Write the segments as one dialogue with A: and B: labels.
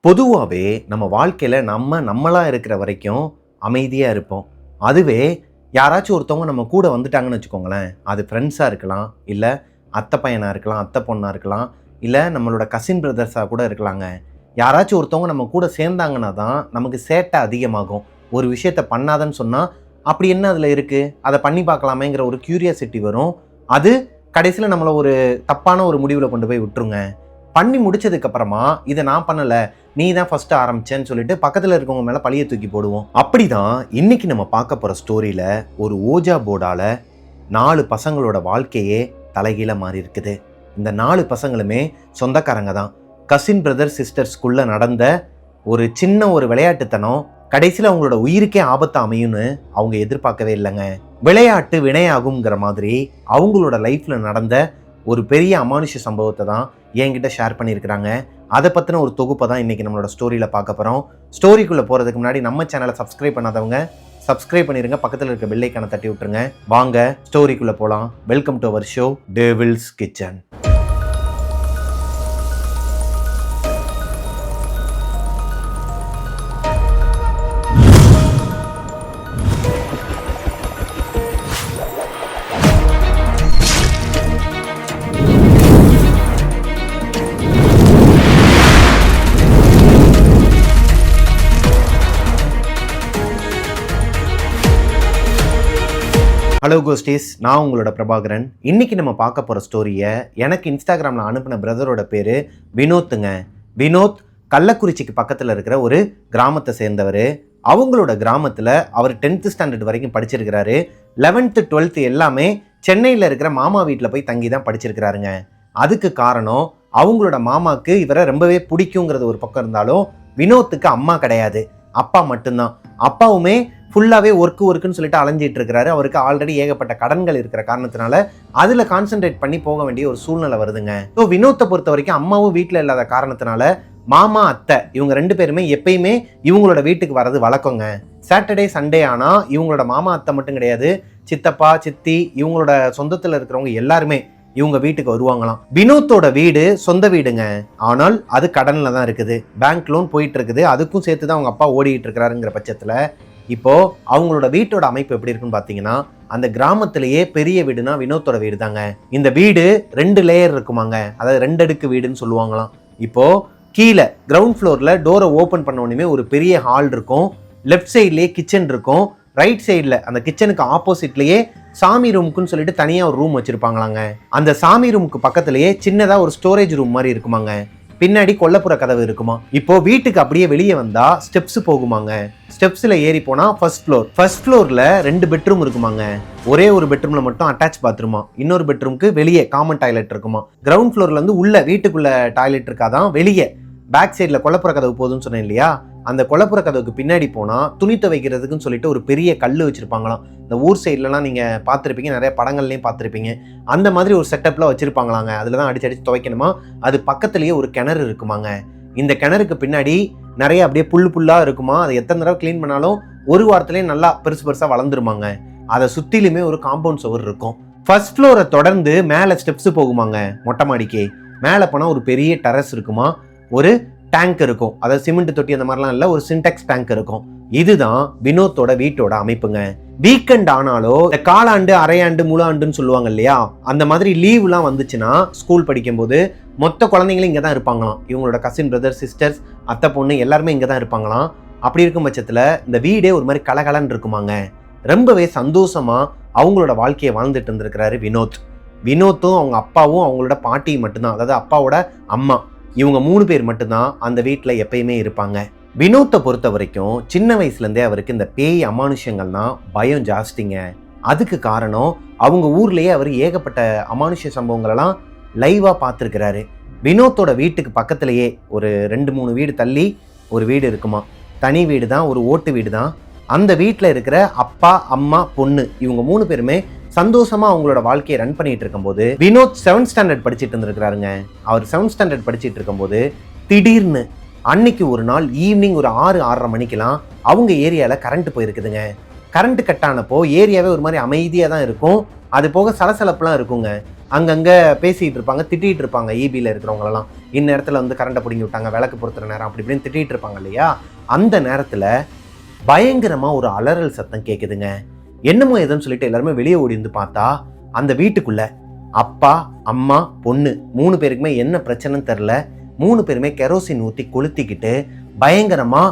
A: பொதுவாகவே நம்ம வாழ்க்கையில் நம்மளாக இருக்கிற வரைக்கும் அமைதியாக இருப்போம். அதுவே யாராச்சும் ஒருத்தவங்க நம்ம கூட வந்துட்டாங்கன்னு வச்சுக்கோங்களேன், அது ஃப்ரெண்ட்ஸாக இருக்கலாம், இல்லை அத்தை பையனாக இருக்கலாம், அத்தை பொண்ணாக இருக்கலாம், இல்லை நம்மளோட கசின் பிரதர்ஸாக கூட இருக்கலாங்க. யாராச்சும் ஒருத்தவங்க நம்ம கூட சேர்ந்தாங்கன்னா தான் நமக்கு சேட்டை அதிகமாகும். ஒரு விஷயத்த பண்ணாதன்னு சொன்னால் அப்படி என்ன அதில் இருக்குது, அதை பண்ணி பார்க்கலாமேங்கிற ஒரு க்யூரியாசிட்டி வரும். அது கடைசியில் நம்மளை ஒரு தப்பான ஒரு முடிவில் கொண்டு போய் விட்டுருங்க. பண்ணி முடிச்சதுக்கப்புறமா இதை நான் பண்ணலை, நீ தான் ஃபஸ்ட்டு ஆரம்பிச்சேன்னு சொல்லிட்டு பக்கத்தில் இருக்கவங்க மேலே பழிய தூக்கி போடுவோம். அப்படி தான் இன்னைக்கு நம்ம பார்க்க போகிற ஸ்டோரியில் ஒரு ஓஜா போர்டால் 4 பசங்களோட வாழ்க்கையே தலைகீழ மாறி இருக்குது. இந்த 4 பசங்களுமே சொந்தக்காரங்க தான். கசின் பிரதர் சிஸ்டர்ஸ்குள்ளே நடந்த ஒரு சின்ன ஒரு விளையாட்டுத்தனம் கடைசியில் அவங்களோட உயிருக்கே ஆபத்து அமையும்னு அவங்க எதிர்பார்க்கவே இல்லைங்க. விளையாட்டு வினையாகுங்கிற மாதிரி அவங்களோட லைஃப்பில் நடந்த ஒரு பெரிய அமானுஷ சம்பவத்தை தான் என்கிட்ட ஷேர் பண்ணியிருக்கிறாங்க. அதை பற்றின ஒரு தொகுப்பை தான் இன்றைக்கி நம்மளோட ஸ்டோரியில் பார்க்க போகிறோம். ஸ்டோரிக்குள்ளே போகிறதுக்கு முன்னாடி நம்ம சேனலை சப்ஸ்கிரைப் பண்ணாதவங்க சப்ஸ்கிரைப் பண்ணிடுங்க, பக்கத்தில் இருக்க பெல் ஐக்கானை தட்டி விட்டுருங்க. வாங்க ஸ்டோரிக்குள்ளே போகலாம். Welcome to our show Devil's Kitchen. Hello ghosties, நான் உங்களோட பிரபாகரன். இன்றைக்கி நம்ம பார்க்க போகிற ஸ்டோரியை எனக்கு இன்ஸ்டாகிராமில் அனுப்பின பிரதரோட பேர் வினோத்துங்க. வினோத் கள்ளக்குறிச்சிக்கு பக்கத்தில் இருக்கிற ஒரு கிராமத்தை சேர்ந்தவர். அவங்களோட கிராமத்தில் அவர் 10th ஸ்டாண்டர்ட் வரைக்கும் படிச்சிருக்கிறாரு. 11th 12th எல்லாமே சென்னையில் இருக்கிற மாமா வீட்டில் போய் தங்கி தான் படிச்சிருக்கிறாருங்க. அதுக்கு காரணம் அவங்களோட மாமாவுக்கு இவரை ரொம்பவே பிடிக்குங்கிறது ஒரு பக்கம் இருந்தாலும் வினோத்துக்கு அம்மா கிடையாது, அப்பா மட்டும்தான். அப்பாவுமே ஃபுல்லாகவே ஒர்க்குன்னு சொல்லிட்டு அலைஞ்சிட்டு இருக்கிறாரு. அவருக்கு ஆல்ரெடி ஏகப்பட்ட கடன்கள் இருக்கிற காரணத்தினால அதில் கான்சென்ட்ரேட் பண்ணி போக வேண்டிய ஒரு சூழ்நிலை வருதுங்க. ஸோ வினோத்தை பொறுத்த வரைக்கும் அம்மாவும் வீட்டில் இல்லாத காரணத்தினால மாமா அத்தை இவங்க 2 பேருமே எப்பயுமே இவங்களோட வீட்டுக்கு வர்றது வழக்கங்க. சாட்டர்டே சண்டே ஆனால் இவங்களோட மாமா அத்தை மட்டும் கிடையாது, சித்தப்பா சித்தி இவங்களோட சொந்தத்தில் இருக்கிறவங்க எல்லாருமே இவங்க வீட்டுக்கு வருவாங்களாம். வினோத்தோட வீடு சொந்த வீடுங்க, ஆனால் அது கடனில் தான் இருக்குது. பேங்க் லோன் போயிட்டு இருக்குது. அதுக்கும் சேர்த்து தான் அவங்க அப்பா ஓடிட்டு இருக்கிறாருங்கிற பட்சத்தில் இப்போ அவங்களோட வீட்டோட அமைப்பு எப்படி இருக்குன்னு பார்த்தீங்கன்னா, அந்த கிராமத்திலேயே பெரிய வீடுனா வினோத்தோட வீடு தாங்க. இந்த வீடு 2 லேயர் இருக்குமாங்க, அதாவது 2 அடுக்கு வீடுன்னு சொல்லுவாங்களாம். இப்போ கீழே கிரவுண்ட் ஃப்ளோரில் டோரை ஓப்பன் பண்ண உடனே ஒரு பெரிய ஹால் இருக்கும். லெஃப்ட் சைட்லேயே கிச்சன் இருக்கும். ரைட் சைடில் அந்த கிச்சனுக்கு ஆப்போசிட்லேயே சாமி ரூமுக்குன்னு சொல்லிட்டு தனியாக ஒரு ரூம் வச்சுருப்பாங்களாங்க. அந்த சாமி ரூமுக்கு பக்கத்துலேயே சின்னதாக ஒரு ஸ்டோரேஜ் ரூம் மாதிரி இருக்குமாங்க. பின்னாடி கொல்லப்புற கதவு இருக்குமா. இப்போ வீட்டுக்கு அப்படியே வெளியே வந்தா ஸ்டெப்ஸ் போகுமாங்க. ஸ்டெப்ஸ்ல ஏறி போனா ஃபர்ஸ்ட் ஃப்ளோர்ல 2 பெட்ரூம் இருக்குமாங்க. ஒரே ஒரு பெட்ரூம்ல மட்டும் அட்டாச் பாத்ரூமா, இன்னொரு பெட்ரூமுக்கு வெளியே காமன் டாய்லெட் இருக்குமா. கிரவுண்ட் ஃப்ளோர்ல இருந்து உள்ள வீட்டுக்குள்ள டாய்லெட் இருக்காதான், வெளியே பேக் சைட்ல கொல்லப்புற கதவு போகுதுன்னு சொன்னேன் இல்லையா, அந்த கொல்லப்புற கதவுக்கு பின்னாடி போனா துணி துவைக்கிறதுக்குன்னு சொல்லிட்டு ஒரு பெரிய கல் வச்சிருப்பாங்களாம். இந்த ஊர் சைட்லலாம் நீங்க பார்த்துருப்பீங்க, நிறைய படங்கள்லையும் பார்த்துருப்பீங்க. அந்த மாதிரி ஒரு செட்டப்ல வச்சிருப்பாங்களாங்க. அதுல தான் அடிச்சு துவைக்கணுமா. அது பக்கத்துலயே ஒரு கிணறு இருக்குமாங்க. இந்த கிணறுக்கு பின்னாடி நிறைய அப்படியே புல்லா இருக்குமா. அதை எத்தனை தடவை கிளீன் பண்ணாலும் ஒரு வாரத்திலேயே நல்லா பெருசா வளர்ந்துருமாங்க. அதை சுத்திலுமே ஒரு காம்பவுண்ட் சுவர் இருக்கும். ஃபர்ஸ்ட் ஃப்ளோரை தொடர்ந்து மேலே ஸ்டெப்ஸ் போகுமாங்க. மொட்டை மாடிக்கு மேலே போனால் ஒரு பெரிய டெரஸ் இருக்குமா. ஒரு டேங்க் இருக்கும், அதாவது சிமெண்ட் தொட்டி அந்த மாதிரிலாம் இல்லை, ஒரு சின்டெக்ஸ் டேங்க் இருக்கும். இதுதான் வினோத்தோட வீட்டோட அமைப்புங்க. வீக்கெண்ட் ஆனாலோ இந்த காலாண்டு அரையாண்டு முழு ஆண்டுன்னு சொல்லுவாங்க இல்லையா, அந்த மாதிரி லீவ்லாம் வந்துச்சுன்னா ஸ்கூல் படிக்கும்போது மொத்த குழந்தைங்களும் இங்கே தான் இருப்பாங்களாம். இவங்களோட கசின் பிரதர் சிஸ்டர்ஸ் அத்தை பொண்ணு எல்லாருமே இங்கே தான் இருப்பாங்களாம். அப்படி இருக்கும் பட்சத்தில் இந்த வீடே ஒரு மாதிரி கலகலன்னு இருக்குமாங்க. ரொம்பவே சந்தோஷமா அவங்களோட வாழ்க்கையை வாழ்ந்துட்டு இருந்திருக்கிறாரு வினோத். வினோத்தும் அவங்க அப்பாவும் அவங்களோட பாட்டி மட்டும்தான், அதாவது அப்பாவோட அம்மா, இவங்க 3 பேர் மட்டும்தான் அந்த வீட்டில் எப்பயுமே இருப்பாங்க. வினோத்தை பொறுத்த வரைக்கும் சின்ன வயசுலேருந்தே அவருக்கு இந்த பேய் அமானுஷங்கள்னா பயம் ஜாஸ்திங்க. அதுக்கு காரணம் அவங்க ஊர்லேயே அவர் ஏகப்பட்ட அமானுஷ சம்பவங்களெல்லாம் லைவாக பார்த்துருக்கிறாரு. வினோத்தோட வீட்டுக்கு பக்கத்துலேயே ஒரு 2-3 வீடு தள்ளி ஒரு வீடு இருக்குமா. தனி வீடு தான், ஒரு ஓட்டு வீடு தான். அந்த வீட்டில் இருக்கிற அப்பா அம்மா பொண்ணு இவங்க 3 பேருமே சந்தோஷமா அவங்களோட வாழ்க்கையை ரன் பண்ணிட்டு இருக்கும்போது வினோத் 7th ஸ்டாண்டர்ட் படிச்சுட்டு இருந்திருக்கிறாருங்க. அவர் 7th ஸ்டாண்டர்ட் படிச்சுட்டு இருக்கும்போது திடீர்னு அன்னைக்கு ஒரு நாள் ஈவினிங் ஒரு 6-6:30 மணிக்கெல்லாம் அவங்க ஏரியாவில் கரண்ட் போயிருக்குதுங்க. கரண்ட் கட் ஆனப்போ ஏரியாவே ஒரு மாதிரி அமைதியாக தான் இருக்கும். அது போக சலசலப்புலாம் இருக்குங்க. அங்கங்கே பேசிகிட்டு இருப்பாங்க, திட்டிகிட்டு இருப்பாங்க. ஈபியில் இருக்கிறவங்களெல்லாம் இந்நேரத்தில் வந்து கரண்ட்டை பிடிங்கி விட்டாங்க, விளக்கு பொறுத்துற நேரம் அப்படி இப்படின்னு திட்டிகிட்டு இருப்பாங்க இல்லையா? அந்த நேரத்தில் பயங்கரமாக ஒரு அலறல் சத்தம் கேட்குதுங்க. என்னமோ எதுன்னு சொல்லிட்டு எல்லாருமே வெளியே ஓடி வந்து பார்த்தா அந்த வீட்டுக்குள்ள அப்பா, அம்மா, பொண்ணு 3 பேருக்குமே என்ன பிரச்சனைன்னு தெரில. 3 பேருமே கெரோசின் ஊற்றி கொளுத்திக்கிட்டு பயங்கரமா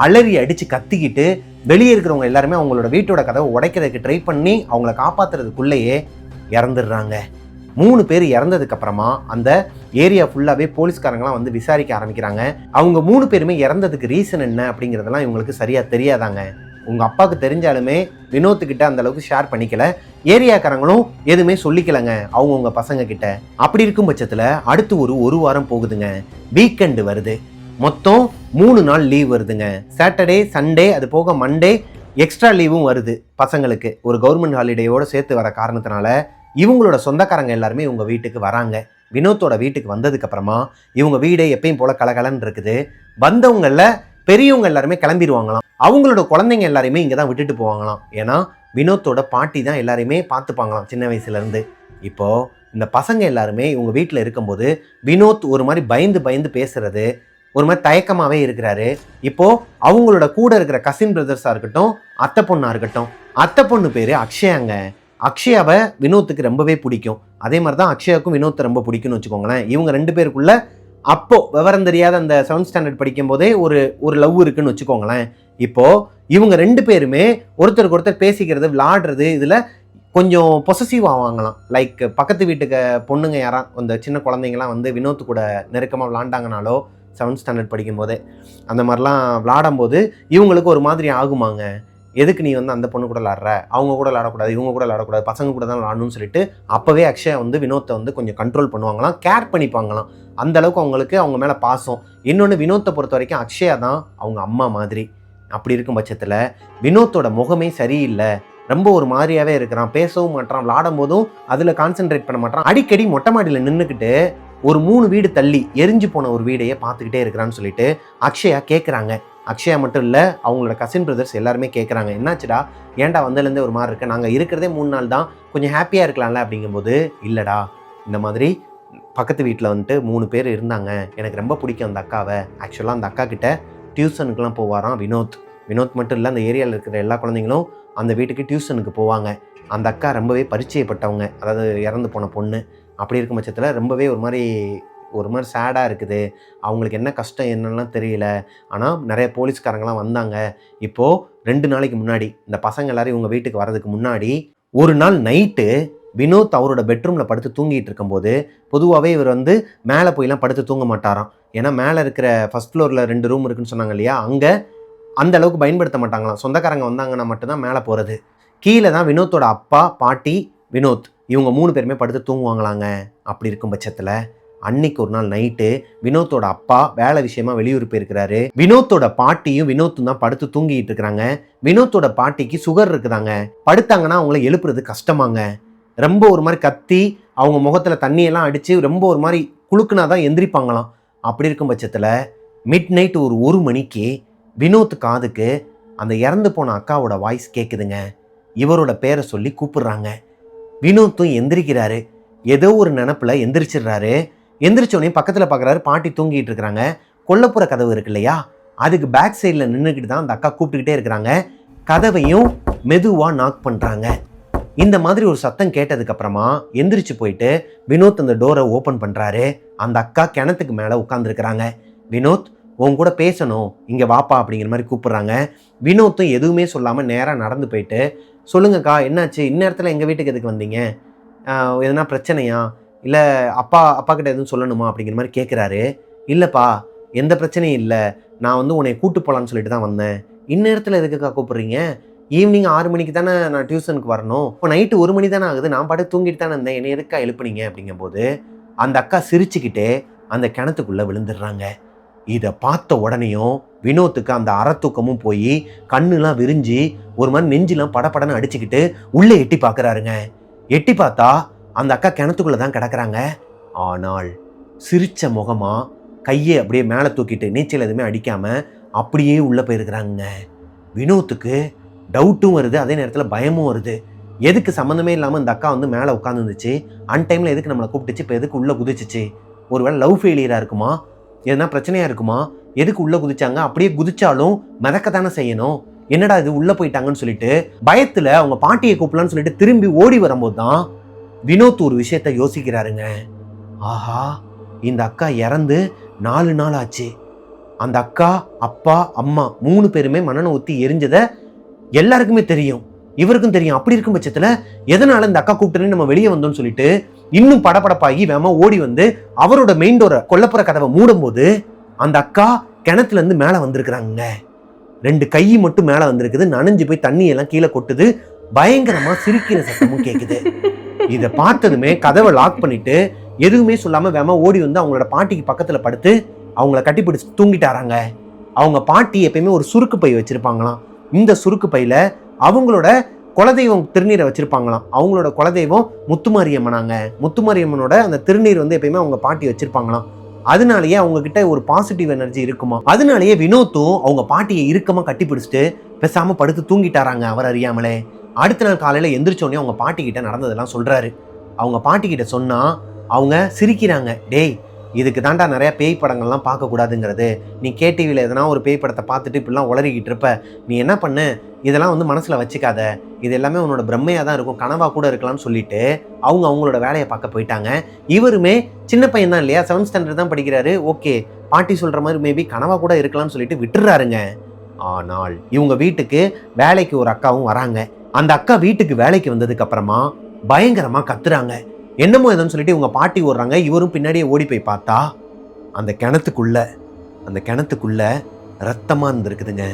A: அலறி அடிச்சு கத்திக்கிட்டு வெளியே இருக்கிறவங்க எல்லாருமே அவங்களோட வீட்டோட கதவை உடைக்கிறதுக்கு ட்ரை பண்ணி அவங்கள காப்பாத்துறதுக்குள்ளேயே இறந்துடுறாங்க. 3 பேர் இறந்ததுக்கு அப்புறமா அந்த ஏரியா ஃபுல்லாவே போலீஸ்காரங்களாம் வந்து விசாரிக்க ஆரம்பிக்கிறாங்க. அவங்க 3 பேருமே இறந்ததுக்கு ரீசன் என்ன அப்படிங்கிறதெல்லாம் இவங்களுக்கு சரியா தெரியாதாங்க. உங்க அப்பாவுக்கு தெரிஞ்சாலுமே வினோத்துக்கிட்ட அந்த அளவுக்கு ஷேர் பண்ணிக்கல. ஏரியாக்காரங்களும் எதுவுமே சொல்லிக்கலங்க அவங்கவுங்க பசங்க கிட்ட. அப்படி இருக்கும் பட்சத்துல அடுத்து ஒரு வாரம் போகுதுங்க. வீக்கெண்டு வருது. மொத்தம் 3 நாள் லீவ் வருதுங்க. சாட்டர்டே, சண்டே, அது போக மண்டே எக்ஸ்ட்ரா லீவும் வருது பசங்களுக்கு. ஒரு கவர்மெண்ட் ஹாலிடேயோட சேர்த்து வர காரணத்தினால இவங்களோட சொந்தக்காரங்க எல்லாருமே இவங்க வீட்டுக்கு வராங்க. வினோத்தோட வீட்டுக்கு வந்ததுக்கு அப்புறமா இவங்க வீடே எப்பயும் போல கலகலன்னு இருக்குது. வந்தவங்கள பெரியவங்க எல்லாருமே கிளம்பிடுவாங்களாம். அவங்களோட குழந்தைங்க எல்லாரையுமே இங்கே தான் விட்டுட்டு போவாங்களாம். ஏன்னா வினோத்தோட பாட்டி தான் எல்லாரையுமே பார்த்துப்பாங்களாம் சின்ன வயசுலேருந்து. இப்போது இந்த பசங்க எல்லாருமே இவங்க வீட்டில் இருக்கும்போது வினோத் ஒரு மாதிரி பயந்து பேசுறது, ஒரு மாதிரி தயக்கமாகவே இருக்கிறாரு. இப்போது அவங்களோட கூட இருக்கிற கசின் பிரதர்ஸாக இருக்கட்டும், அத்தை பொண்ணாக இருக்கட்டும், அத்தை பொண்ணு பேர் அக்ஷயாங்க. அக்ஷயாவை வினோத்துக்கு ரொம்பவே பிடிக்கும். அதே மாதிரி தான் அக்ஷயாவுக்கும் வினோத்தை ரொம்ப பிடிக்கும்னு வச்சுக்கோங்களேன். இவங்க 2 பேருக்குள்ள அப்போ விவரம் தெரியாத அந்த 7th ஸ்டாண்டர்ட் படிக்கும் போதே ஒரு லவ் இருக்குன்னு வச்சுக்கோங்களேன். இப்போ இவங்க 2 பேருமே ஒருத்தருக்கு ஒருத்தர் பேசிக்கிறது, விளாடுறது, இதில் கொஞ்சம் பொசசிவ் ஆவாங்களாம். லைக் பக்கத்து வீட்டுக்கு பொண்ணுங்க யாரா அந்த சின்ன குழந்தைங்களாம் வந்து வினோத்து கூட நெருக்கமாக விளாண்டாங்கனாலோ 7th ஸ்டாண்டர்ட் படிக்கும் போதே அந்த மாதிரிலாம் விளாடும் போது இவங்களுக்கு ஒரு மாதிரி ஆகுமாங்க. எதுக்கு நீ வந்து அந்த பொண்ணு கூட விளாட்ற, அவங்க கூட விளாடக்கூடாது, இவங்க கூட விளாடக்கூடாது, பசங்க கூட தான் விளாடணும்னு சொல்லிட்டு அப்போவே அக்ஷயா வந்து வினோத்தை வந்து கொஞ்சம் கண்ட்ரோல் பண்ணுவாங்களாம், கேர் பண்ணிப்பாங்களாம். அந்த அளவுக்கு அவங்களுக்கு அவங்க மேலே பாசம். இன்னொன்று, வினோத்தை பொறுத்த வரைக்கும் அக்ஷயா தான் அவங்க அம்மா மாதிரி. அப்படி இருக்கும் பட்சத்தில் வினோத்தோட முகமே சரியில்லை, ரொம்ப ஒரு மாதிரியாவே இருக்கிறான், பேசவும் மாட்டான், விளாடும் போதும் அதில் கான்சென்ட்ரேட் பண்ண மாட்டான். அடிக்கடி மொட்டை மாடியில் நின்றுக்கிட்டு ஒரு 3 வீடு தள்ளி எரிஞ்சு போன ஒரு வீடையே பார்த்துக்கிட்டே இருக்கிறான்னு சொல்லிட்டு அக்ஷயா கேட்குறாங்க. அக்ஷயா மட்டும் இல்லை, அவங்களோட கசின் பிரதர்ஸ் எல்லாருமே கேட்குறாங்க, என்னாச்சுடா, ஏன்டா வந்ததுலேருந்தே ஒரு மாதிரி இருக்கு, நாங்கள் இருக்கிறதே 3 நாள் தான், கொஞ்சம் ஹாப்பியாக இருக்கலாம்ல அப்படிங்கும்போது, இல்லைடா இந்த மாதிரி பக்கத்து வீட்டில் வந்துட்டு 3 பேர் இருந்தாங்க, எனக்கு ரொம்ப பிடிக்கும் அந்த அக்காவை. ஆக்சுவலாக அந்த அக்கா கிட்ட டியூஷனுக்குலாம் போவாராம் வினோத். வினோத் மட்டும் இல்லை, அந்த ஏரியாவில் இருக்கிற எல்லா குழந்தைங்களும் அந்த வீட்டுக்கு டியூஷனுக்கு போவாங்க. அந்த அக்கா ரொம்பவே பரிச்சயப்பட்டவங்க, அதாவது இறந்து போன பொண்ணு. அப்படி இருக்கும் பட்சத்தில் ரொம்பவே ஒரு மாதிரி சேடாக இருக்குது. அவங்களுக்கு என்ன கஷ்டம் என்னெல்லாம் தெரியல. ஆனால் நிறைய போலீஸ்காரங்களாம் வந்தாங்க. இப்போது 2 நாளைக்கு முன்னாடி இந்த பசங்க எல்லோரும் இவங்க வீட்டுக்கு வர்றதுக்கு முன்னாடி ஒரு நாள் நைட்டு வினோத் அவரோட பெட்ரூமில் படுத்து தூங்கிட்டு இருக்கும்போது, பொதுவாகவே இவர் வந்து மேலே போயெல்லாம் படுத்து தூங்க மாட்டாராம். ஏன்னா மேலே இருக்கிற ஃபஸ்ட் ஃப்ளோரில் 2 ரூம் இருக்குன்னு சொன்னாங்க இல்லையா, அங்கே அந்த அளவுக்கு பயன்படுத்த மாட்டாங்களாம். சொந்தக்காரங்க வந்தாங்கன்னா மட்டும்தான் மேலே போகிறது. கீழே தான் வினோத்தோட அப்பா, பாட்டி, வினோத் இவங்க 3 பேருமே படுத்து தூங்குவாங்களாங்க. அப்படி இருக்கும் பட்சத்தில் அன்னைக்கு ஒரு நாள் நைட்டு வினோத்தோட அப்பா வேலை விஷயமா வெளியூர் போயிருக்கிறாரு. வினோத்தோட பாட்டியும் வினோத்தும் தான் படுத்து தூங்கிட்டு இருக்கிறாங்க. வினோத்தோட பாட்டிக்கு சுகர் இருக்குதாங்க. படுத்தாங்கன்னா அவங்கள எழுப்புறது கஷ்டமாங்க. ரொம்ப ஒரு மாதிரி கத்தி அவங்க முகத்தில் தண்ணியெல்லாம் அடித்து ரொம்ப ஒரு மாதிரி குலுக்குனா தான் எந்திரிப்பாங்களாம். அப்படி இருக்கும் பட்சத்தில் மிட் நைட் ஒரு 1 மணிக்கு வினோத் காதுக்கு அந்த இறந்து போன அக்காவோட வாய்ஸ் கேட்குதுங்க. இவரோட பேரை சொல்லி கூப்பிடுறாங்க. வினோத்தும் எந்திரிக்கிறாரு. ஏதோ ஒரு நினப்பில் எந்திரிச்சிடுறாரு. எந்திரிச்சோடனே பக்கத்தில் பார்க்குறாரு, பாட்டி தூங்கிட்டு இருக்கிறாங்க. கொல்லப்புற கதவு இருக்கு இல்லையா, அதுக்கு பேக் சைடில் நின்றுக்கிட்டு தான் அந்த அக்கா கூப்பிட்டுக்கிட்டே இருக்கிறாங்க. கதவையும் மெதுவாக நாக் பண்ணுறாங்க. இந்த மாதிரி ஒரு சத்தம் கேட்டதுக்கப்புறமா எந்திரிச்சு போயிட்டு வினோத் அந்த டோரை ஓப்பன் பண்ணுறாரு. அந்த அக்கா கிணத்துக்கு மேலே உட்காந்துருக்குறாங்க. வினோத், உன் கூட பேசணும், இங்கே வாப்பா அப்படிங்கிற மாதிரி கூப்பிட்றாங்க. வினோத்தும் எதுவுமே சொல்லாமல் நேராக நடந்து போயிட்டு, சொல்லுங்கக்கா என்னாச்சு, இந்நேரத்தில் எங்கள் வீட்டுக்கு எதுக்கு வந்தீங்க, எதுனா பிரச்சனையா, இல்லை அப்பா கிட்ட எதுவும் சொல்லணுமா அப்படிங்கிற மாதிரி கேட்குறாரு. இல்லைப்பா, எந்த பிரச்சனையும் இல்லை, நான் வந்து உன்னை கூட்டு போகலான்னு சொல்லிட்டு தான் வந்தேன். இந்நேரத்தில் எதுக்குக்கா கூப்பிட்றீங்க, ஈவினிங் 6 மணிக்கு தானே நான் டியூஷனுக்கு வரணும், இப்போ நைட்டு 1 மணி தானே ஆகுது, நான் பாட்டு தூங்கிட்டு தானே இருந்தேன், என்னை எதுக்கா எழுப்புனீங்க அப்படிங்கும்போது அந்த அக்கா சிரிச்சுக்கிட்டே அந்த கிணத்துக்குள்ளே விழுந்துடுறாங்க. இதை பார்த்த உடனேயும் வினோத்துக்கு அந்த அறத்தூக்கமும் போய் கண்ணுலாம் விரிஞ்சு ஒரு மாதிரி நெஞ்சிலாம் படப்படன்னு அடிச்சுக்கிட்டு உள்ளே எட்டி பார்க்குறாருங்க. எட்டி பார்த்தா அந்த அக்கா கிணத்துக்குள்ளே தான் கிடக்குறாங்க. ஆனால் சிரிச்ச முகமா கையை அப்படியே மேலே தூக்கிட்டு நீச்சல் எதுவுமே அடிக்காமல் அப்படியே உள்ளே போயிருக்கிறாங்க. வினோத்துக்கு டவுட்டும் வருது, அதே நேரத்தில் பயமும் வருது. எதுக்கு சம்மந்தமே இல்லாமல் இந்த அக்கா வந்து மேலே உட்காந்துருந்துச்சு, அன்டைமில் எதுக்கு நம்மளை கூப்பிட்டுச்சு, இப்போ எதுக்கு உள்ளே குதிச்சிச்சு? ஒருவேளை லவ் ஃபெயிலியராக இருக்குமா, எதுனா பிரச்சனையாக இருக்குமா, எதுக்கு உள்ளே குதிச்சாங்க? அப்படியே குதிச்சாலும் மிதக்கத்தானே செய்யணும், என்னடா இது உள்ளே போயிட்டாங்கன்னு சொல்லிட்டு பயத்தில் அவங்க பாட்டியை கூப்பிடலான்னு சொல்லிட்டு திரும்பி ஓடி வரும்போது தான் வினோத் ஒரு விஷயத்த யோசிக்கிறாருங்க. ஆஹா, இந்த அக்கா இறந்து 4 நாள் ஆச்சு. அந்த அக்கா, அப்பா, அம்மா 3 பேருமே மண்ணெண்ணெய் ஊற்றி எரிஞ்சதை எல்லாருக்குமே தெரியும், இவருக்கும் தெரியும். அப்படி இருக்கும் பட்சத்தில் எதனால இந்த அக்கா கூப்பிட்டுன்னு நம்ம வெளியே வந்தோம்னு சொல்லிட்டு இன்னும் படபடப்பாகி வேமா ஓடி வந்து அவரோட மெயின் டோரை கொல்லப்புற கதவை மூடும் போது அந்த அக்கா கிணத்துல இருந்து மேலே வந்திருக்கிறாங்க. 2 கை மட்டும் மேலே வந்திருக்குது, நனைஞ்சு போய் தண்ணி எல்லாம் கீழே கொட்டுது, பயங்கரமா சிரிக்கிற சத்தமும் கேட்குது. இதை பார்த்ததுமே கதவை லாக் பண்ணிட்டு எதுவுமே சொல்லாம வேமா ஓடி வந்து அவங்களோட பாட்டிக்கு பக்கத்துல படுத்து அவங்கள கட்டிப்பிடிச்சு தூங்கிட்டாராங்க. அவங்க பாட்டி எப்பயுமே ஒரு சுருக்கு பை வச்சிருப்பாங்களாம். இந்த சுருக்கு பையில அவங்களோட குலதெய்வம் திருநீரை வச்சிருப்பாங்களாம். அவங்களோட குலதெய்வம் முத்துமாரியம்மனாங்க. முத்துமாரியம்மனோட அந்த திருநீர் வந்து எப்பயுமே அவங்க பாட்டி வச்சிருப்பாங்களாம். அதனாலேயே அவங்க கிட்ட ஒரு பாசிட்டிவ் எனர்ஜி இருக்குமா. அதனாலேயே வினோத்தும் அவங்க பாட்டியை இறுக்கமா கட்டிப்பிடிச்சிட்டு பேசாம படுத்து தூங்கிட்டாராங்க அவர் அறியாமலே. அடுத்த நாள் காலையில எந்திரிச்சோடனே அவங்க பாட்டி கிட்ட நடந்ததெல்லாம் சொல்றாரு. அவங்க பாட்டி கிட்ட சொன்னா அவங்க சிரிக்கிறாங்க. டேய், இதுக்கு தாண்டா நிறைய பேய் படங்கள்லாம் பார்க்கக்கூடாதுங்கிறது, நீ கேடிவியில் எதனா ஒரு பேய் படத்தை பார்த்துட்டு இப்படிலாம் உளறிக்கிட்டு இருப்ப, நீ என்ன பண்ணு, இதெல்லாம் வந்து மனசில் வச்சுக்காத, இது எல்லாமே உன்னோட பிரம்மையாக தான் இருக்கும், கனவாக கூட இருக்கலாம்னு சொல்லிட்டு அவங்களோட வேலையை பார்க்க போயிட்டாங்க. இவருமே சின்ன பையன் தான் இல்லையா, 7th ஸ்டாண்டர்ட் தான் படிக்கிறாரு. ஓகே, பாட்டி சொல்கிற மாதிரி மேபி கனவாக கூட இருக்கலாம்னு சொல்லிட்டு விட்டுறாருங்க. ஆனால் இவங்க வீட்டுக்கு வேலைக்கு ஒரு அக்காவும் வராங்க. அந்த அக்கா வீட்டுக்கு வேலைக்கு வந்ததுக்கு அப்புறமா பயங்கரமாக கத்துறாங்க. என்னமோ எதுன்னு சொல்லிட்டு இவங்க பாட்டி ஓடுறாங்க. இவரும் பின்னாடியே ஓடி போய் பார்த்தா அந்த கிணத்துக்குள்ள ரத்தமா இருந்திருக்குதுங்க.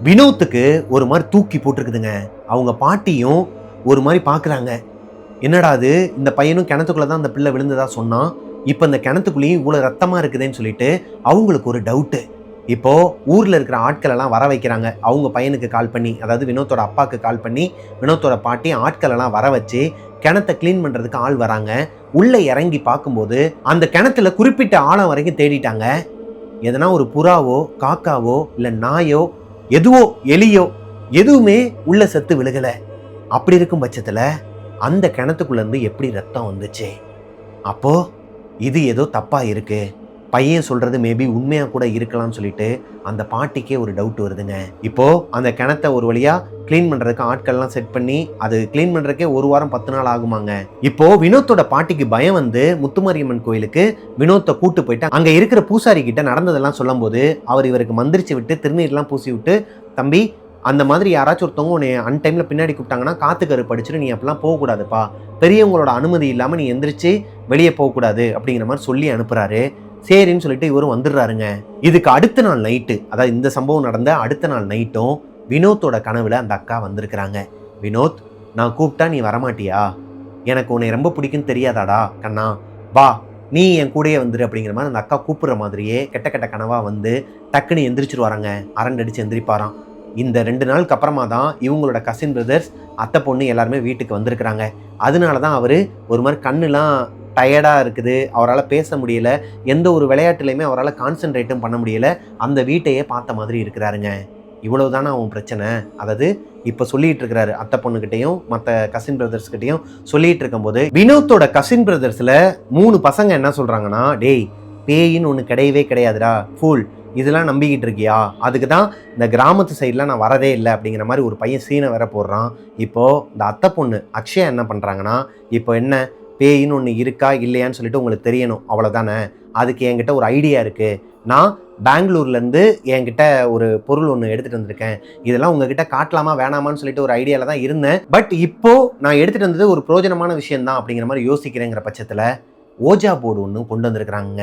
A: வினோத்துக்கு ஒரு மாதிரி தூக்கி போட்டிருக்குதுங்க. அவங்க பாட்டியும் ஒரு மாதிரி பார்க்குறாங்க. என்னடா அது, இந்த பையனும் கிணத்துக்குள்ள தான் அந்த பிள்ளை விழுந்ததா சொன்னான், இப்போ இந்த கிணத்துக்குள்ளேயும் இவ்வளோ ரத்தமா இருக்குதுன்னு சொல்லிட்டு அவங்களுக்கு ஒரு டவுட்டு. இப்போ ஊர்ல இருக்கிற ஆட்கள் எல்லாம் வர வைக்கிறாங்க. அவங்க பையனுக்கு கால் பண்ணி, அதாவது வினோத்தோட அப்பாவுக்கு கால் பண்ணி வினோத்தோட பாட்டி ஆட்கள் எல்லாம் வர வச்சு கிணத்தை கிளீன் பண்றதுக்கு ஆள் வராங்க. உள்ள இறங்கி பார்க்கும்போது அந்த கிணத்துல குறிப்பிட்ட ஆழம் வரைக்கும் தேடிட்டாங்க. எதனா ஒரு புறாவோ காக்காவோ இல்லை நாயோ எதுவோ எலியோ எதுவுமே உள்ள செத்து விழுகல. அப்படி இருக்கும் பட்சத்துல அந்த கிணத்துக்குள்ள இருந்து எப்படி ரத்தம் வந்துச்சு? அப்போ இது ஏதோ தப்பா இருக்கு, பையன் சொல்றது மேபி உண்மையா கூட இருக்கலாம்னு சொல்லிட்டு அந்த பாட்டிக்கே ஒரு டவுட் வருதுங்க. இப்போ அந்த கிணத்தை ஒரு வழியா கிளீன் பண்றதுக்கு ஆட்கள்லாம் செட் பண்ணி அது கிளீன் பண்றதுக்கே 1 வாரம் 10 நாள் ஆகுமாங்க. இப்போ வினோத்தோட பாட்டிக்கு பயம் வந்து முத்துமாரியம்மன் கோயிலுக்கு வினோத்தை கூட்டு போயிட்டு அங்க இருக்கிற பூசாரி கிட்ட நடந்ததெல்லாம் சொல்லும் போது அவர் இவருக்கு மந்திரிச்சு விட்டு திருநீர்லாம் பூசி விட்டு, தம்பி அந்த மாதிரி யாராச்சும் ஒருத்தவங்க உன்னை அன்டைம்ல பின்னாடி கூப்பிட்டாங்கன்னா காத்துக்கரு படிச்சுட்டு நீ அப்படிலாம் போகக்கூடாதுப்பா, பெரியவங்களோட அனுமதி இல்லாம நீ எந்திரிச்சு வெளியே போகக்கூடாது அப்படிங்கிற மாதிரி சொல்லி அனுப்புறாரு. சரின்னு சொல்லிட்டு இவரும் வந்துடுறாருங்க. இதுக்கு அடுத்த நாள் நைட்டு, அதாவது இந்த சம்பவம் நடந்த அடுத்த நாள் நைட்டும் வினோத்தோட கனவுல அந்த அக்கா வந்திருக்கிறாங்க. வினோத், நான் கூப்பிட்டா நீ வரமாட்டியா? எனக்கு உன்னை ரொம்ப பிடிக்குன்னு தெரியாதாடா கண்ணா, வா நீ என் கூடயே வந்துரு அப்படிங்கிற மாதிரி அந்த அக்கா கூப்பிடுற மாதிரியே கெட்ட கெட்ட கனவா வந்து டக்குன்னு எந்திரிச்சிட்டு வராங்க. அரண்டடிச்சு எந்திரிப்பாராம். இந்த 2 நாளுக்கு அப்புறமா தான் இவங்களோட கசின் பிரதர்ஸ், அத்தை பொண்ணு எல்லாருமே வீட்டுக்கு வந்திருக்கிறாங்க. அதனால தான் அவர் ஒரு மாதிரி கண்ணுலாம் டயர்டாக இருக்குது, அவரால் பேச முடியல, எந்த ஒரு விளையாட்டுலையுமே அவரால் கான்சென்ட்ரேட்டும் பண்ண முடியல, அந்த வீட்டையே பார்த்த மாதிரி இருக்கிறாருங்க. இவ்வளவு தானே அவன் பிரச்சனை. அதாவது இப்போ சொல்லிட்டு இருக்கிறாரு அத்தை பொண்ணுக்கிட்டையும் மற்ற கசின் பிரதர்ஸ்கிட்டையும் சொல்லிட்டு இருக்கும்போது வினோத்தோட கசின் பிரதர்ஸில் 3 பசங்க என்ன சொல்கிறாங்கன்னா, டேய் பேயின்னு ஒன்று கிடையவே கிடையாதுடா, ஃபுல் இதெல்லாம் நம்பிக்கிட்டு இருக்கியா, அதுக்கு தான் இந்த கிராமத்து சைட்லாம் நான் வரதே இல்லை அப்படிங்கிற மாதிரி ஒரு பையன் சீனை வேற போடுறான். இப்போது இந்த அத்தை பொண்ணு அக்ஷயா என்ன பண்ணுறாங்கன்னா, இப்போ என்ன பேயின்னு ஒன்று இருக்கா இல்லையான்னு சொல்லிட்டு உங்களுக்கு தெரியணும், அவ்வளோதானே. அதுக்கு என்கிட்ட ஒரு ஐடியா இருக்குது, நான் பெங்களூர்லேருந்து என்கிட்ட ஒரு பொருள் ஒன்று எடுத்துகிட்டு வந்திருக்கேன், இதெல்லாம் உங்ககிட்ட காட்டலாமா வேணாமான்னு சொல்லிட்டு ஒரு ஐடியாவில் தான் இருந்தேன். பட் இப்போது நான் எடுத்துகிட்டு வந்தது ஒரு பிரோஜனமான விஷயந்தான் அப்படிங்கிற மாதிரி யோசிக்கிறேங்கிற பட்சத்தில் ஓஜா போர்டு ஒன்று கொண்டு வந்திருக்கிறாங்க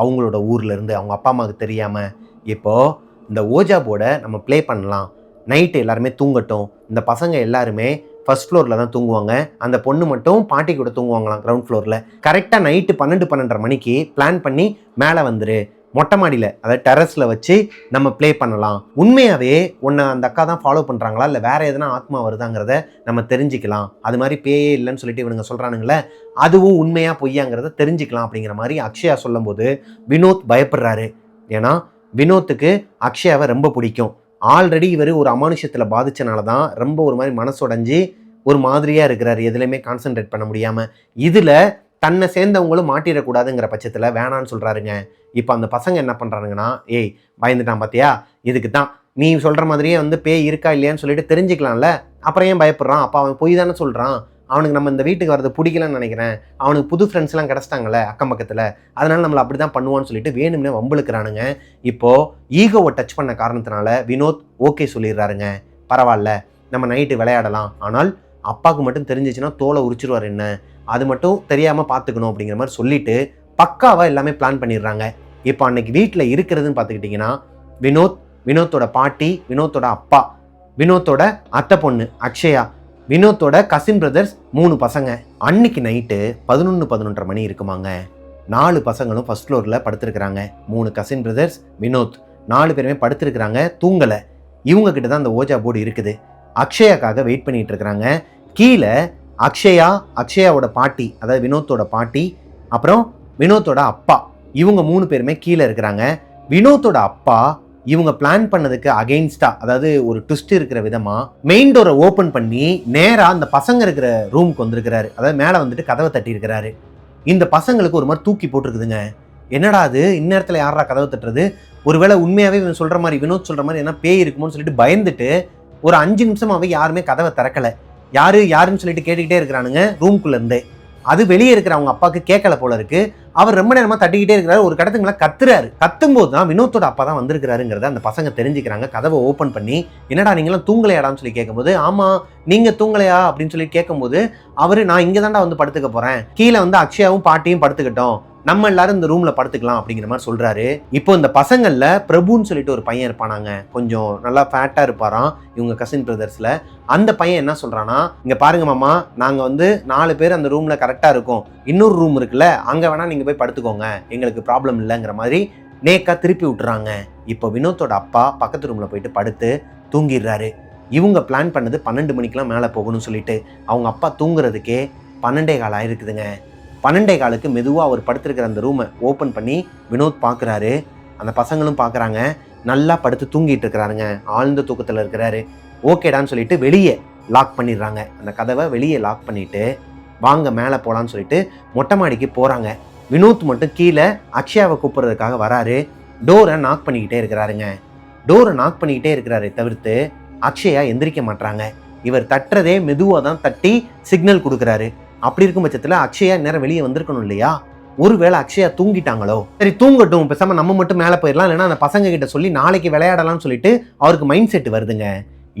A: அவங்களோட ஊர்லேருந்து, அவங்க அப்பா அம்மாவுக்கு தெரியாமல். இப்போது இந்த ஓஜா போர்டை நம்ம ப்ளே பண்ணலாம், நைட்டு எல்லாருமே தூங்கட்டும். இந்த பசங்க எல்லாருமே ஃபர்ஸ்ட் ஃப்ளோரில் தான் தூங்குவாங்க, அந்த பொண்ணு மட்டும் பாட்டி கூட தூங்குவாங்களாம் கிரவுண்ட் ஃப்ளோரில். கரெக்டாக நைட்டு 12-12:30 மணிக்கு பிளான் பண்ணி மேலே வந்துரு, மொட்டை மாடியில் அதாவது டெரஸில் வச்சு நம்ம ப்ளே பண்ணலாம். உண்மையாகவே உன்னை அந்த அக்கா தான் ஃபாலோ பண்ணுறாங்களா இல்லை வேறு எதனா ஆத்மா வருதாங்கிறத நம்ம தெரிஞ்சுக்கலாம். அது மாதிரி பேயே இல்லைன்னு சொல்லிட்டு இவனுங்க சொல்கிறானுங்களே, அதுவும் உண்மையாக பொய்யாங்கிறத தெரிஞ்சுக்கலாம் அப்படிங்கிற மாதிரி அக்ஷயா சொல்லும் போது வினோத் பயப்படுறாரு. ஏன்னா வினோத்துக்கு அக்ஷயாவை ரொம்ப பிடிக்கும். ஆல்ரெடி இவர் ஒரு அமானுஷத்தில் பாதிச்சனால தான் ரொம்ப ஒரு மாதிரி மனசுடைஞ்சு ஒரு மாதிரியாக இருக்கிறார், எதுலையுமே கான்சென்ட்ரேட் பண்ண முடியாமல். இதில் தன்னை சேர்ந்தவங்களும் மாட்டிடக்கூடாதுங்கிற பட்சத்தில் வேணான்னு சொல்கிறாருங்க. இப்போ அந்த பசங்க என்ன பண்ணுறானுங்கன்னா, ஏய் பயந்துட்டான் பார்த்தியா, இதுக்கு தான் நீ சொல்கிற மாதிரியே வந்து பேய் இருக்கா இல்லையான்னு சொல்லிட்டு தெரிஞ்சுக்கலாம்ல, அப்புறம் ஏன் பயப்படுறான், அப்போ அவன் பொய் தானே சொல்கிறான், அவனுக்கு நம்ம இந்த வீட்டுக்கு வரது பிடிக்கலன்னு நினைக்கிறேன், அவனுக்கு புது ஃப்ரெண்ட்ஸ்லாம் கிடச்சிட்டாங்களே அக்கம் பக்கத்தில், அதனால் நம்மளை அப்படி தான் பண்ணுவான்னு சொல்லிட்டு வேணும்னே வம்புழுக்கிறானுங்க. இப்போது ஈகோவை டச் பண்ண காரணத்தினால வினோத் ஓகே சொல்லிடுறாருங்க. பரவாயில்ல, நம்ம நைட்டு விளையாடலாம், ஆனால் அப்பாவுக்கு மட்டும் தெரிஞ்சிச்சுன்னா தோலை உரிச்சிருவார், என்ன அது மட்டும் தெரியாமல் பார்த்துக்கணும் அப்படிங்கிற மாதிரி சொல்லிட்டு பக்காவாக எல்லாமே பிளான் பண்ணிடுறாங்க. இப்போ அன்னைக்கு வீட்டில் இருக்கிறதுன்னு பார்த்துக்கிட்டிங்கன்னா வினோத்தோட பாட்டி, வினோத்தோட அப்பா, வினோத்தோட அத்தை பொண்ணு அக்ஷயா, வினோத்தோட கசின் பிரதர்ஸ் 3 பசங்க. அன்னைக்கு நைட்டு 11:30 மணி இருக்குமாங்க. 4 பசங்களும் ஃபர்ஸ்ட் ஃப்ளோரில் படுத்துருக்குறாங்க. 3 கசின் பிரதர்ஸ், வினோத் 4 பேருமே படுத்துருக்குறாங்க, தூங்கலை. இவங்க கிட்ட தான் அந்த ஓஜா போர்டு இருக்குது. அக்ஷயாக்காக வெயிட் பண்ணிட்டு இருக்கிறாங்க. கீழே அக்ஷயாவோட பாட்டி, அதாவது வினோத்தோட பாட்டி, அப்புறம் வினோத்தோட அப்பா, இவங்க 3 பேருமே கீழே இருக்கிறாங்க. வினோத்தோட அப்பா இவங்க பிளான் பண்ணதுக்கு அகெயின்ஸ்டா, அதாவது ஒரு ட்விஸ்ட் இருக்கிற விதமா மெயின் டோரை ஓப்பன் பண்ணி நேரா அந்த பசங்க இருக்கிற ரூமுக்கு வந்திருக்கிறாரு. அதாவது மேலே வந்துட்டு கதவை தட்டி இருக்கிறாரு. இந்த பசங்களுக்கு ஒரு மாதிரி தூக்கி போட்டிருக்குதுங்க. என்னடா அது, இந்நேரத்தில் யாரா கதவை தட்டுறது, ஒருவேளை உண்மையாவே இவன் சொல்ற மாதிரி, வினோத் சொல்ற மாதிரி என்ன பேய் இருக்குமோன்னு சொல்லிட்டு பயந்துட்டு ஒரு 5 நிமிஷமாவே யாருமே கதவை திறக்கல. யாருன்னு சொல்லிட்டு கேட்டுக்கிட்டே இருக்கிறானுங்க ரூம்குள்ள இருந்து. அது வெளியே இருக்கிற அவங்க அப்பாவுக்கு கேட்கல போல இருக்கு. அவர் ரொம்ப நேரமா தட்டிக்கிட்டே இருக்கிறாரு. ஒரு கடத்துக்கு மேல கத்துறாரு. கத்தும்போது தான் வினோத்தோட அப்பா தான் வந்திருக்கிறாருங்கிறத அந்த பசங்க தெரிஞ்சுக்கிறாங்க. கதவை ஓப்பன் பண்ணி, என்னடா நீங்களாம் தூங்கலையாடான்னு சொல்லி கேட்கும்போது, ஆமா நீங்க தூங்கலையா அப்படின்னு சொல்லி கேட்கும்போது, அவரு நான் இங்க தாண்டா வந்து படுத்துக்க போறேன், கீழே வந்து அக்ஷயாவும் பாட்டியும் படுத்துக்கிட்டோம், நம்ம எல்லாரும் இந்த ரூம்ல படுத்துக்கலாம் அப்படிங்கிற மாதிரி சொல்றாரு. இப்போ இந்த பசங்கள்ல பிரபுன்னு சொல்லிட்டு ஒரு பையன் இருப்பானாங்க, கொஞ்சம் நல்லா ஃபேட்டா இருப்பாராம், இவங்க கசின் பிரதர்ஸ்ல. அந்த பையன் என்ன சொல்றானா, இங்க பாருங்க மாமா, நாங்க வந்து 4 பேர் அந்த ரூம்ல கரெக்டா இருக்கும், இன்னொரு ரூம் இருக்குல்ல அங்க வேணா நீங்க போய் படுத்துக்கோங்க, எங்களுக்கு ப்ராப்ளம் இல்லைங்கிற மாதிரி நேக்கா திருப்பி விட்டுறாங்க. இப்போ வினோத்தோட அப்பா பக்கத்து ரூம்ல போயிட்டு படுத்து தூங்கிடுறாரு. இவங்க பிளான் பண்ணது 12 மணிக்கெல்லாம் மேலே போகணும்னு சொல்லிட்டு அவங்க அப்பா தூங்குறதுக்கே 12:15 ஆயிருக்குதுங்க. 12:15க்கு மெதுவாக அவர் படுத்திருக்கிற அந்த ரூமை ஓப்பன் பண்ணி வினோத் பார்க்குறாரு. அந்த பசங்களும் பார்க்குறாங்க. நல்லா படுத்து தூங்கிட்டு இருக்கிறாருங்க, ஆழ்ந்த தூக்கத்தில் இருக்கிறாரு. ஓகேடான்னு சொல்லிட்டு வெளியே லாக் பண்ணிடுறாங்க. அந்த கதவை வெளியே லாக் பண்ணிட்டு வாங்க மேலே போகலான்னு சொல்லிட்டு மொட்டை மாடிக்கு போகிறாங்க. வினோத் மட்டும் கீழே அக்ஷயாவை கூப்பிட்றதுக்காக வராரு. டோரை நாக் பண்ணிக்கிட்டே இருக்கிறாரு தவிர்த்து அக்ஷயா எந்திரிக்க மாட்டாங்க. இவர் தட்டுறதே மெதுவாக தான் தட்டி சிக்னல் கொடுக்குறாரு. அப்படி இருக்கும் பட்சத்தில் அக்ஷயா நேரம் வெளியே வந்திருக்கணும் இல்லையா? ஒருவேளை அக்ஷயா தூங்கிட்டாங்களோ? சரி தூங்கட்டும், பேசாம நம்ம மட்டும் மேலே போயிடலாம், இல்லைன்னா அந்த பசங்க கிட்ட சொல்லி நாளைக்கு விளையாடலாம்னு சொல்லிட்டு அவருக்கு மைண்ட் செட் வருதுங்க.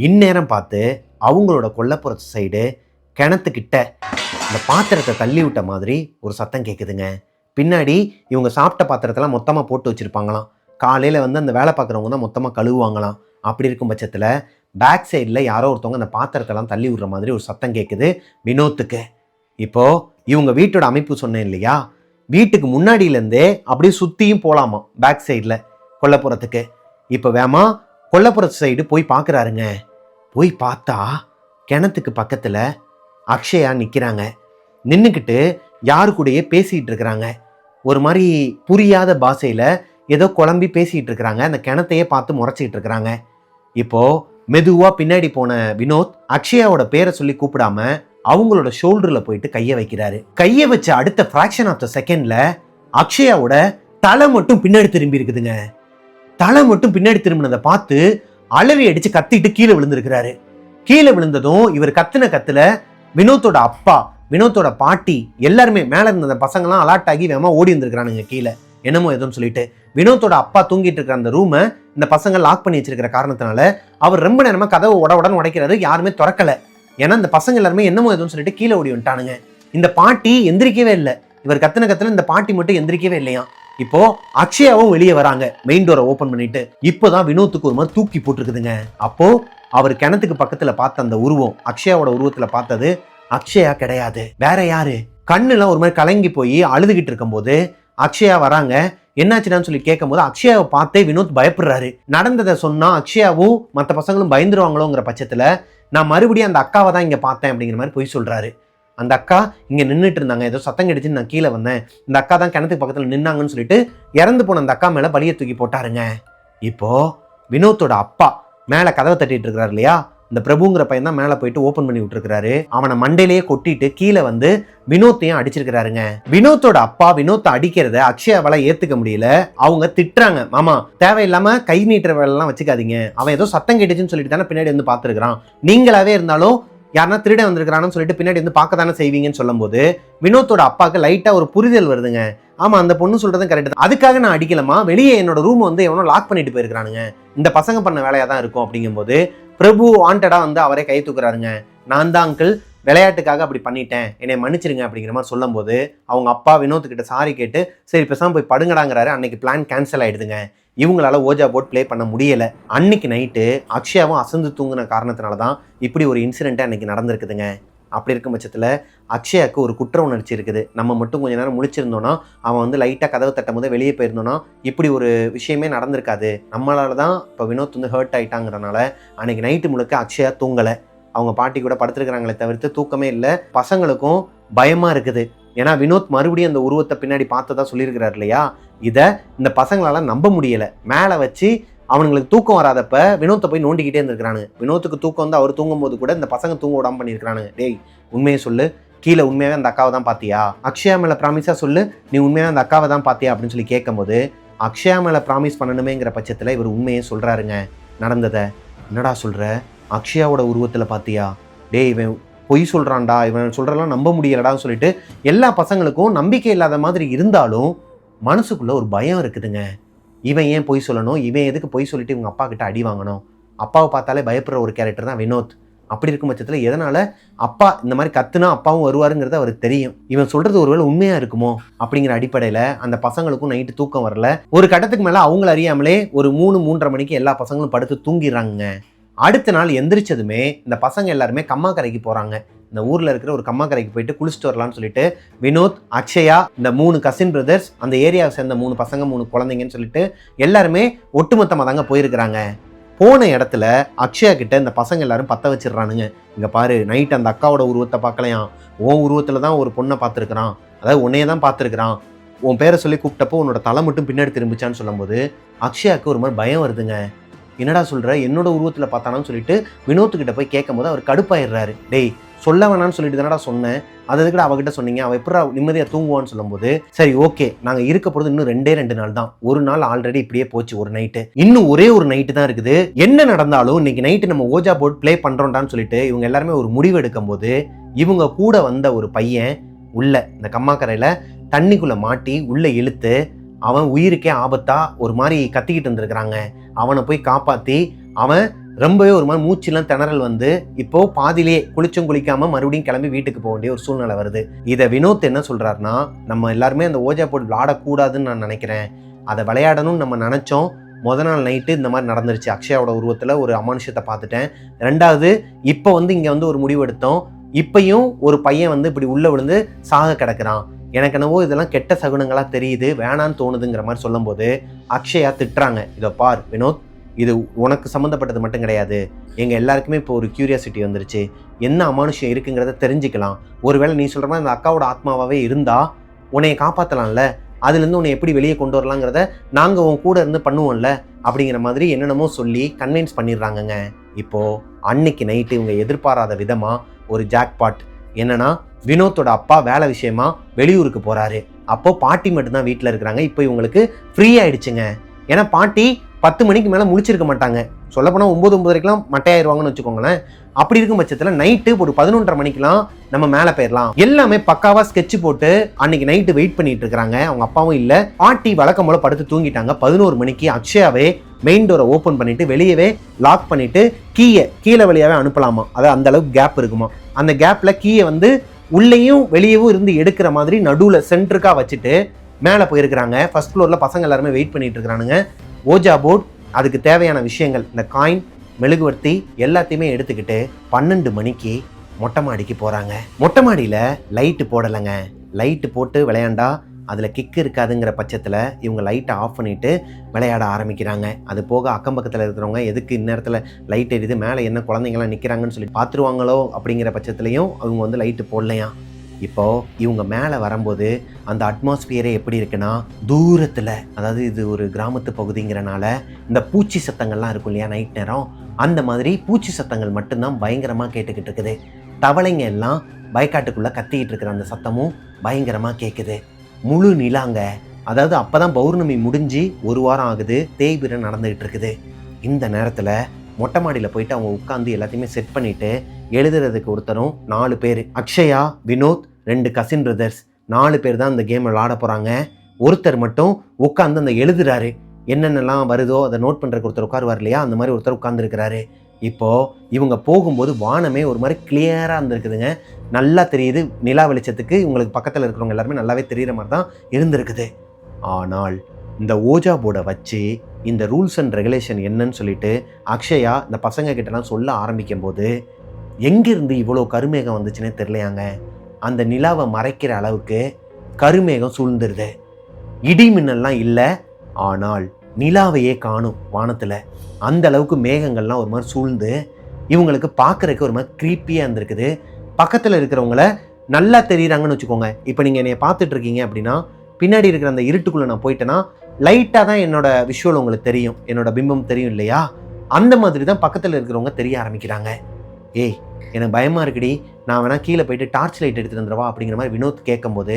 A: இந்நேரம் பார்த்து அவங்களோட கொல்லப்புற சைடு கிணத்துக்கிட்ட இந்த பாத்திரத்தை தள்ளி விட்ட மாதிரி ஒரு சத்தம் கேட்குதுங்க. பின்னாடி இவங்க சாப்பிட்ட பாத்திரத்தெல்லாம் மொத்தமாக போட்டு வச்சுருப்பாங்களாம். காலையில் வந்து அந்த வேலை பார்க்குறவங்க தான் மொத்தமாக கழுவுவாங்களாம். அப்படி இருக்கும் பட்சத்தில் பேக் சைடில் யாரோ ஒருத்தவங்க அந்த பாத்திரத்தெல்லாம் தள்ளி விடுற மாதிரி ஒரு சத்தம் கேட்குது வினோத்துக்கு. இப்போது இவங்க வீட்டோட அமைப்பு சொன்னேன் இல்லையா, வீட்டுக்கு முன்னாடியிலேருந்தே அப்படியே சுற்றியும் போகலாமா பேக் சைடில் கொல்லப்புறத்துக்கு. இப்போ வேமா கொல்லப்புறத்து சைடு போய் பார்க்குறாருங்க. போய் பார்த்தா கிணத்துக்கு பக்கத்தில் அக்ஷயா நிற்கிறாங்க. நின்றுக்கிட்டு யாரு கூடயே பேசிகிட்டு இருக்கிறாங்க. ஒரு மாதிரி புரியாத பாஷையில் ஏதோ குழம்பி பேசிகிட்டு இருக்கிறாங்க. அந்த கிணத்தையே பார்த்து முறைச்சிக்கிட்டு இருக்கிறாங்க. இப்போது மெதுவாக பின்னாடி போன வினோத் அக்ஷயாவோட பேரை சொல்லி கூப்பிடாம அவங்களோட ஷோல்டரில் போயிட்டு கையை வைக்கிறாரு. கையை வச்ச அடுத்த ஃப்ராக்ஷன் ஆஃப் த செகண்டில் அக்ஷயாவோட தலை மட்டும் பின்னாடி திரும்பி இருக்குதுங்க. தலை மட்டும் பின்னாடி திரும்பினதை பார்த்து அலறி அடித்து கத்திட்டு கீழே விழுந்திருக்கிறாரு. கீழே விழுந்ததும் இவர் கத்துல வினோத்தோட அப்பா, வினோத்தோட பாட்டி எல்லாருமே மேலே இருந்த அந்த பசங்களாம் அலர்ட் ஆகி வேமா ஓடி வந்திருக்கிறானுங்க கீழே, என்னமோ எதுவும் சொல்லிட்டு. வினோத்தோட அப்பா தூங்கிட்டு இருக்கிற அந்த ரூமை இந்த பசங்க லாக் பண்ணி வச்சிருக்கிற காரணத்தினால அவர் ரொம்ப நேரமாக கதவை உடனே உடைக்கிறாரு. யாருமே திறக்கலை. ஏன்னா இந்த பசங்க எல்லாருமே என்னமோ எதுவும் சொல்லிட்டு கீழே ஓடி வந்துட்டானுங்க. இந்த பாட்டி எந்திரிக்கவே இல்லை. இவர் கத்துல இந்த பாட்டி மட்டும் எந்திரிக்கவே இல்லையா. இப்போ அக்ஷயாவும் வெளியே வராங்க மெயின் டோரை ஓபன் பண்ணிட்டு. இப்போதான் வினோத்துக்கு ஒரு மாதிரி தூக்கி போட்டுருக்குதுங்க. அப்போ அவர் கிணத்துக்கு பக்கத்துல பார்த்த அந்த உருவம், அக்ஷயாவோட உருவத்துல பார்த்தது அக்ஷயா கிடையாது, வேற யாரு. கண்ணுலாம் ஒரு மாதிரி கலங்கி போய் அழுதுகிட்டு இருக்கும் போது அக்ஷயா வராங்க. என்னாச்சுடான்னு சொல்லி கேட்கும் போது அக்ஷயாவை பார்த்தே வினோத் பயப்படுறாரு. நடந்ததை சொன்னா அக்ஷயாவும் மற்ற பசங்களும் பயந்துருவாங்களோங்கிற பட்சத்துல நான் மறுபடியும் அந்த அக்காவை தான் இங்க பார்த்தேன் அப்படிங்கிற மாதிரி போய் சொல்றாரு. அந்த அக்கா இங்க நின்றுட்டு இருந்தாங்க, ஏதோ சத்தம் கிடைச்சுன்னு நான் கீழே வந்தேன், இந்த அக்கா தான் கிணத்துக்கு பக்கத்துல நின்னாங்கன்னு சொல்லிட்டு இறந்து போன அந்த அக்கா மேல பழிய தூக்கி போட்டாருங்க. இப்போ வினோத்தோட அப்பா மேலே கதவை தட்டிட்டு இருக்கிறாரு இல்லையா, இந்த பிரபுங்கிற பையன் தான் மேலே போயிட்டு ஓப்பன் பண்ணி விட்டுருக்காரு. அவனை மண்டையிலேயே கொட்டிட்டு கீழே வந்து வினோத்தையும் அடிச்சிருக்கிறாருங்க. வினோத்தோட அப்பா வினோத்தை அடிக்கிறத அக்ஷயாவால ஏத்துக்க முடியல. அவங்க திட்டுறாங்க, மாமா தேவையில்லாம கை நீட்டுற வேலை எல்லாம் வச்சுக்காதீங்க, அவன் ஏதோ சத்தம் கேட்டுச்சுன்னு சொல்லிட்டு தானே பின்னாடி வந்து பாத்துருக்கான், நீங்களாவே இருந்தாலும் யாருன்னா திருட வந்திருக்கிறான்னு சொல்லிட்டு பின்னாடி வந்து பார்க்க தானே செய்வீங்கன்னு சொல்லும் போது வினோத்தோட அப்பாவுக்கு லைட்டா ஒரு புரிதல் வருதுங்க. ஆமா, அந்த பொண்ணு சொல்றதும் கரெக்ட் தான், அதுக்காக நான் அடிக்கலமா, வெளியே என்னோட ரூம் வந்து எவனோ லாக் பண்ணிட்டு போயிருக்கானுங்க, இந்த பசங்க பண்ண வேலையா தான் இருக்கும் அப்படிங்கும் போது பிரபு வாண்டடா வந்து அவரே கை தூக்குறாருங்க. நான் தான் அங்கிள் விளையாட்டுக்காக அப்படி பண்ணிட்டேன், என்னை மன்னிச்சிருங்க அப்படிங்கிற மாதிரி சொல்லும் போது அவங்க அப்பா வினோத்துக்கிட்ட சாரி கேட்டு சரி பேசாம போய் படுங்கடாங்கிறாரு. அன்னைக்கு பிளான் கேன்சல் ஆயிடுதுங்க. இவங்களால ஓஜா போர்ட் ப்ளே பண்ண முடியல. அன்னைக்கு நைட்டு அக்ஷயாவும் அசந்து தூங்குன காரணத்தினால தான் இப்படி ஒரு இன்சிடென்ட் அன்னைக்கு நடந்திருக்குதுங்க. அப்படி இருக்கும் பட்சத்தில் அக்ஷயாவுக்கு ஒரு குற்ற உணர்ச்சி இருக்குது. நம்ம மட்டும் கொஞ்ச நேரம் முழிச்சிருந்தோன்னா, அவன் வந்து லைட்டாக கதவை தட்டும் போது வெளியே போயிருந்தோன்னா இப்படி ஒரு விஷயமே நடந்திருக்காது. நம்மளால தான் இப்போ வினோத் வந்து ஹர்ட் ஆகிட்டாங்கிறனால அன்னைக்கு நைட்டு முழுக்க அக்ஷயா தூங்கலை. அவங்க பாட்டி கூட படுத்துருக்கிறாங்களே தவிர்த்து தூக்கமே இல்லை. பசங்களுக்கும் பயமாக இருக்குது. ஏன்னா வினோத் மறுபடியும் அந்த உருவத்தை பின்னாடி பார்த்ததா சொல்லியிருக்கிறார் இல்லையா, இதை இந்த பசங்களால நம்ப முடியலை. மேலே வச்சு அவனுங்களுக்கு தூக்கம் வராதப்ப வினோத்தை போய் நோண்டிக்கிட்டே இருந்திருக்கிறானுங்க. வினோத்துக்கு தூக்கம் வந்து அவர் தூங்கும் போது கூட இந்த பசங்க தூங்க விடாம பண்ணியிருக்கிறானுங்க. டேய் உண்மையை சொல்லு, கீழே உண்மையாகவே அந்த அக்காவை தான் பார்த்தியா, அக்ஷயா மேலே ப்ராமிஸாக சொல்லு, நீ உண்மையாக அந்த அக்காவை தான் பார்த்தியா அப்படின்னு சொல்லி கேட்கும்போது அக்ஷயா மேலே ப்ராமிஸ் பண்ணணுமேங்கிற பட்சத்தில் இவர் உண்மையை சொல்கிறாருங்க. நடந்ததை என்னடா சொல்கிற, அக்ஷயாவோட உருவத்தில் பார்த்தியா, டேய் இவன் பொய் சொல்கிறான்டா, இவன் சொல்கிறலாம் நம்ப முடியலடான்னு சொல்லிட்டு எல்லா பசங்களுக்கும் நம்பிக்கை இல்லாத மாதிரி இருந்தாலும் மனசுக்குள்ளே ஒரு பயம் இருக்குதுங்க. இவன் ஏன் பொய் சொல்லணும், இவன் எதுக்கு பொய் சொல்லிட்டு இவங்க அப்பா கிட்ட அடி வாங்கணும், அப்பாவை பார்த்தாலே பயப்படுற ஒரு கேரக்டர் தான் வினோத். அப்படி இருக்கும் பட்சத்தில் எதனால் அப்பா இந்த மாதிரி கத்துனா அப்பாவும் வருவாருங்கிறது அவருக்கு தெரியும். இவன் சொல்கிறது ஒருவேளை உண்மையாக இருக்குமோ அப்படிங்கிற அடிப்படையில் அந்த பசங்களுக்கும் நைட்டு தூக்கம் வரல. ஒரு கட்டத்துக்கு மேலே அவங்கள அறியாமலே ஒரு 3-3:30 மணிக்கு எல்லா பசங்களும் படுத்து தூங்கிடுறாங்க. அடுத்த நாள் எந்திரிச்சதுமே இந்த பசங்க எல்லாருமே கம்மாக்கரைக்கு போகிறாங்க. இந்த ஊரில் இருக்கிற ஒரு கம்மாக்கரைக்கு போயிட்டு குளிச்சுட்டு வரலான்னு சொல்லிட்டு வினோத், அக்ஷயா, இந்த 3 கசின் பிரதர்ஸ், அந்த ஏரியாவை சேர்ந்த 3 பசங்க 3 குழந்தைங்கன்னு சொல்லிட்டு எல்லாருமே ஒட்டுமொத்தமாக தாங்க போயிருக்கிறாங்க. போன இடத்துல அக்ஷயா கிட்ட இந்த பசங்க எல்லாரும் பற்ற வச்சிடறானுங்க. இங்கே பாரு, நைட் அந்த அக்காவோட உருவத்தை பார்க்கலையாம், உன் உருவத்தில் தான் ஒரு பொண்ணை பார்த்துருக்குறான், அதாவது உன்னையே தான் பார்த்துருக்குறான், உன் பேரை சொல்லி கூப்பிட்டப்போ உன்னோட தலை மட்டும் பின்னாடி திரும்பிச்சான்னு சொல்லும்போது அக்ஷயாவுக்கு ஒரு மாதிரி பயம் வருதுங்க. என்னடா சொல்கிற, என்னோட உருவத்தில் பார்த்தானான்னு சொல்லிட்டு வினோத்துக்கிட்ட போய் கேட்கும் போது அவர் கடுப்பாயிடுறாரு. டேய் சொல்ல வேணான்னு சொல்லிட்டு தானடா சொன்னேன், அது எதுக்கிட்ட அவகிட்ட சொன்னீங்க, அவள் எப்படா நிம்மதியாக தூங்குவான்னு சொல்லும்போது சரி ஓகே, நாங்கள் இருக்க போகிறது இன்னும் 2 நாள் தான், ஒரு நாள் ஆல்ரெடி இப்படியே போச்சு, ஒரு நைட்டு, இன்னும் ஒரே ஒரு நைட்டு தான் இருக்குது, என்ன நடந்தாலும் இன்னைக்கு நைட்டு நம்ம ஓஜா போர்ட் ப்ளே பண்ணுறோண்டான்னு சொல்லிட்டு இவங்க எல்லாருமே ஒரு முடிவு எடுக்கும் போது இவங்க கூட வந்த ஒரு பையன் உள்ள இந்த கம்மாக்கரையில் தண்ணிக்குள்ளே மாட்டி உள்ளே இழுத்து அவன் உயிருக்கே ஆபத்தா ஒரு மாதிரி கத்திக்கிட்டு இருந்திருக்கிறாங்க. அவனை போய் காப்பாற்றி அவன் ரொம்பவே ஒரு மாதிரி மூச்செல்லாம் திணறல் வந்து இப்போ பாதிலே குளிச்சும் குளிக்காம மறுபடியும் கிளம்பி வீட்டுக்கு போக வேண்டிய ஒரு சூழ்நிலை வருது. இதை வினோத் என்ன சொல்றாருன்னா, நம்ம எல்லாருமே அந்த ஓஜா போர்ட் விளையாடக்கூடாதுன்னு நான் நினைக்கிறேன், அதை விளையாடணும்னு நம்ம நினைச்சோம், நாள் நைட்டு இந்த மாதிரி நடந்துருச்சு, அக்ஷயாவோட உருவத்தில் ஒரு அமானுஷத்தை பார்த்துட்டேன், 2வது இப்போ வந்து இங்கே வந்து ஒரு முடிவு எடுத்தோம், இப்பையும் ஒரு பையன் வந்து இப்படி உள்ள விழுந்து சாக கிடக்குறான், எனக்கு என்னவோ இதெல்லாம் கெட்ட சகுனங்களாக தெரியுது, வேணான்னு தோணுதுங்கிற மாதிரி சொல்லும்போது அக்ஷயா திட்டுறாங்க. இதை பார் வினோத், இது உனக்கு சம்மந்தப்பட்டது மட்டும் கிடையாது, எங்கள் எல்லாருக்குமே இப்போ ஒரு கியூரியாசிட்டி வந்துருச்சு, என்ன அமானுஷம் இருக்குங்கிறத தெரிஞ்சுக்கலாம், ஒருவேளை நீ சொல்கிற மாதிரி அந்த அக்காவோட ஆத்மாவாகவே இருந்தால் உன்னைய காப்பாற்றலாம்ல, அதுலேருந்து உன்னை எப்படி வெளியே கொண்டு வரலாங்கிறத நாங்கள் உன் கூட இருந்து பண்ணுவோம்ல அப்படிங்கிற மாதிரி என்னென்னமோ சொல்லி கன்வின்ஸ் பண்ணிடுறாங்கங்க. இப்போது அன்னைக்கு நைட்டு இவங்க எதிர்பாராத விதமாக ஒரு ஜாக்பாட் என்னன்னா, வினோத்தோட அப்பா வேலை விஷயமா வெளியூருக்கு போகிறாரு. அப்போது பாட்டி மட்டும்தான் வீட்டில் இருக்கிறாங்க. இப்போ இவங்களுக்கு ஃப்ரீ ஆகிடுச்சுங்க. ஏன்னா பாட்டி 10 மணிக்கு மேலே முழிச்சிருக்க மாட்டாங்க, சொல்லப்போனால் 9-9:30 மட்டையாயிருவாங்கன்னு வச்சுக்கோங்களேன். அப்படி இருக்கும் பட்சத்தில் நைட்டு ஒரு 11:30 மணிக்கெலாம் நம்ம மேலே போயிடலாம். எல்லாமே பக்காவாக ஸ்கெட்ச் போட்டு அன்னைக்கு நைட்டு வெயிட் பண்ணிட்டு இருக்கிறாங்க. அவங்க அப்பாவும் இல்லை, பாட்டி வழக்கம் போல படுத்து தூங்கிட்டாங்க. 11 மணிக்கு அக்ஷயாவே மெயின் டோரை ஓப்பன் பண்ணிட்டு வெளியவே லாக் பண்ணிட்டு கீழே வழியாவே அனுப்பலாமா, அதாவது அந்த அளவுக்கு கேப் இருக்குமா, அந்த கேப்பில் கீயை வந்து உள்ளேயும் வெளியவும் இருந்து எடுக்கிற மாதிரி நடுவில் சென்டருக்காக வச்சுட்டு மேலே போயிருக்கிறாங்க. ஃபர்ஸ்ட் ஃப்ளோரில் பசங்க எல்லாருமே வெயிட் பண்ணிட்டு இருக்கிறானுங்க. ஓஜா போர்ட், அதுக்கு தேவையான விஷயங்கள், இந்த காயின், மெழுகுவர்த்தி எல்லாத்தையுமே எடுத்துக்கிட்டு 12 மணிக்கு மொட்டை மாடிக்கு போகிறாங்க. மொட்டை மாடியில் லைட்டு போடலைங்க. லைட்டு போட்டு விளையாண்டா அதில் கிக்கு இருக்காதுங்கிற பட்சத்தில் இவங்க லைட்டை ஆஃப் பண்ணிவிட்டு விளையாட ஆரம்பிக்கிறாங்க. அது போக அக்கம் பக்கத்தில் இருக்கிறவங்க எதுக்கு இந்நேரத்தில் லைட் எரியுது, மேலே என்ன குழந்தைங்களாம் நிற்கிறாங்கன்னு சொல்லி பார்த்துருவாங்களோ அப்படிங்கிற பட்சத்துலையும் அவங்க வந்து லைட்டு போடலையாம். இப்போது இவங்க மேலே வரும்போது அந்த அட்மாஸ்பியரே எப்படி இருக்குன்னா, தூரத்தில், அதாவது இது ஒரு கிராமத்து பகுதிங்கிறனால இந்த பூச்சி சத்தங்கள்லாம் இருக்கும் இல்லையா நைட் நேரம், அந்த மாதிரி பூச்சி சத்தங்கள் மட்டும்தான் பயங்கரமாக கேட்டுக்கிட்டு இருக்குது. தவளைங்க எல்லாம் வயக்காட்டுக்குள்ளே கத்திக்கிட்டு இருக்கிற அந்த சத்தமும் பயங்கரமாக கேட்குது. முழு நிலாங்க, அதாவது அப்போ தான் பௌர்ணமி முடிஞ்சு 1 வாரம் ஆகுது, தேய்பிரை நடந்துகிட்டு இருக்குது. இந்த நேரத்தில் மொட்டை மாடியில் போயிட்டு அவங்க உட்காந்து எல்லாத்தையுமே செட் பண்ணிவிட்டு எழுதுறதுக்கு ஒருத்தரும் 4 பேர், அக்ஷயா, வினோத், 2 கசின் பிரதர்ஸ், 4 பேர் தான் இந்த கேம் விளாட போகிறாங்க. ஒருத்தர் மட்டும் உட்காந்து அந்த எழுதுறாரு, என்னென்னலாம் வருதோ அதை நோட் பண்ணுறதுக்கு ஒருத்தர் உட்காருவார் இல்லையா, அந்த மாதிரி ஒருத்தர் உட்காந்துருக்கிறாரு. இப்போது இவங்க போகும்போது வானமே ஒரு மாதிரி கிளியராக இருந்திருக்குதுங்க. நல்லா தெரியுது, நிலா வெளிச்சத்துக்கு இவங்களுக்கு பக்கத்தில் இருக்கிறவங்க எல்லாருமே நல்லாவே தெரிகிற மாதிரி தான் இருந்திருக்குது. ஆனால் இந்த ஓஜா போர்டை வச்சு இந்த ரூல்ஸ் அண்ட் ரெகுலேஷன் என்னன்னு சொல்லிட்டு அக்ஷயா இந்த பசங்க கிட்டலாம் சொல்ல ஆரம்பிக்கும் போது எங்கேருந்து இவ்வளோ கருமேகம் வந்துச்சுன்னே தெரியலையாங்க. அந்த நிலாவை மறைக்கிற அளவுக்கு கருமேகம் சூழ்ந்துருது. இடி மின்னல்லாம் இல்லை, ஆனால் நிலாவையே காணும் வானத்தில். அந்த அளவுக்கு மேகங்கள்லாம் ஒரு மாதிரி சூழ்ந்து இவங்களுக்கு பார்க்குறதுக்கு ஒரு மாதிரி க்ரீப்பியாக இருந்திருக்குது. பக்கத்தில் இருக்கிறவங்கள நல்லா தெரியுறாங்கன்னு வச்சுக்கோங்க. இப்போ நீங்கள் என்னை பார்த்துட்டு இருக்கீங்க அப்படின்னா, பின்னாடி இருக்கிற அந்த இருட்டுக்குள்ளே நான் போயிட்டேன்னா லைட்டாக தான் என்னோட விஷுவல் உங்களுக்கு தெரியும், என்னோட பிம்பம் தெரியும் இல்லையா, அந்த மாதிரி தான் பக்கத்தில் இருக்கிறவங்க தெரிய ஆரம்பிக்கிறாங்க. ஏய், எனக்கு பயமாக இருக்குடி, நான் வேணா கீழே போயிட்டு டார்ச் லைட் எடுத்துகிட்டு வந்துடுவா அப்படிங்கிற மாதிரி வினோத் கேட்கும்போது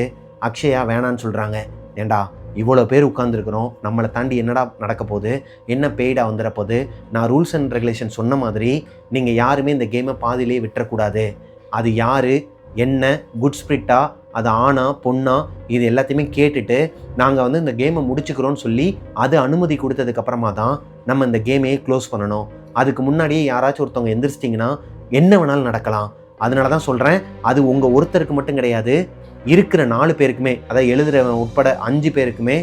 A: அக்ஷயா வேணான்னு சொல்கிறாங்க. ஏண்டா, இவ்வளோ பேர் உட்காந்துருக்குறோம், நம்மளை தாண்டி என்னடா நடக்க போகுது, என்ன பெய்டா வந்துட போகுது, நான் ரூல்ஸ் அண்ட் ரெகுலேஷன் சொன்ன மாதிரி நீங்கள் யாருமே இந்த கேமை பாதியிலே விட்டுறக்கூடாது. அது யார், என்ன, குட் ஸ்பிரிட்டா, அது ஆணா பொண்ணா, இது எல்லாத்தையுமே கேட்டுட்டு நாங்கள் வந்து இந்த கேமை முடிச்சுக்கிறோன்னு சொல்லி அது அனுமதி கொடுத்ததுக்கப்புறமா தான் நம்ம இந்த கேமையே க்ளோஸ் பண்ணணும். அதுக்கு முன்னாடியே யாராச்சும் ஒருத்தவங்க எந்திரிச்சிட்டிங்கன்னா என்ன வேணாலும் நடக்கலாம். அதனால தான் சொல்கிறேன், அது உங்கள் ஒருத்தருக்கு மட்டும் கிடையாது, இருக்கிற 4 பேருக்குமே, அதாவது எழுதுறவன் உட்பட 5 பேருக்குமே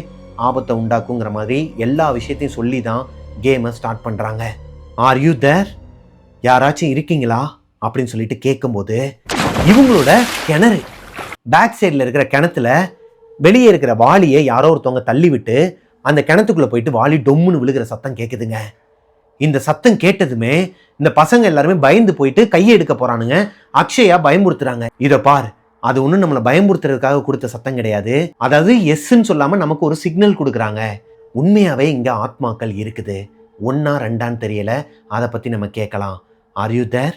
A: ஆபத்தை உண்டாக்குங்கிற மாதிரி எல்லா விஷயத்தையும் சொல்லி தான் கேமை ஸ்டார்ட் பண்ணுறாங்க. ஆர் யூ தேர், யாராச்சும் இருக்கீங்களா அப்படின்னு சொல்லிட்டு கேட்கும்போது இவங்களோட கிணறு, பேக் சைடில் இருக்கிற கிணத்துல வெளியே இருக்கிற வாளியை யாரோ ஒருத்தவங்க தள்ளி விட்டு அந்த கிணத்துக்குள்ளே போயிட்டு வாளி டொம்முன்னு விழுகிற சத்தம் கேட்குதுங்க. இந்த சத்தம் கேட்டதுமே இந்த பசங்க எல்லாருமே பயந்து போயிட்டு கையை எடுக்க போகிறானுங்க. அக்ஷயா பயமுறுத்துறாங்க. இதை பார், அது ஒன்றும் நம்மளை பயமுறுத்துறதுக்காக கொடுத்த சத்தம் கிடையாது, அதாவது எஸ்ன்னு சொல்லாமல் நமக்கு ஒரு சிக்னல் கொடுக்குறாங்க. உண்மையாகவே இங்கே ஆத்மாக்கள் இருக்குது, 1ஆ 2ஆன்னு தெரியல, அதை பற்றி நம்ம கேட்கலாம். ஆர் யூ தேர்,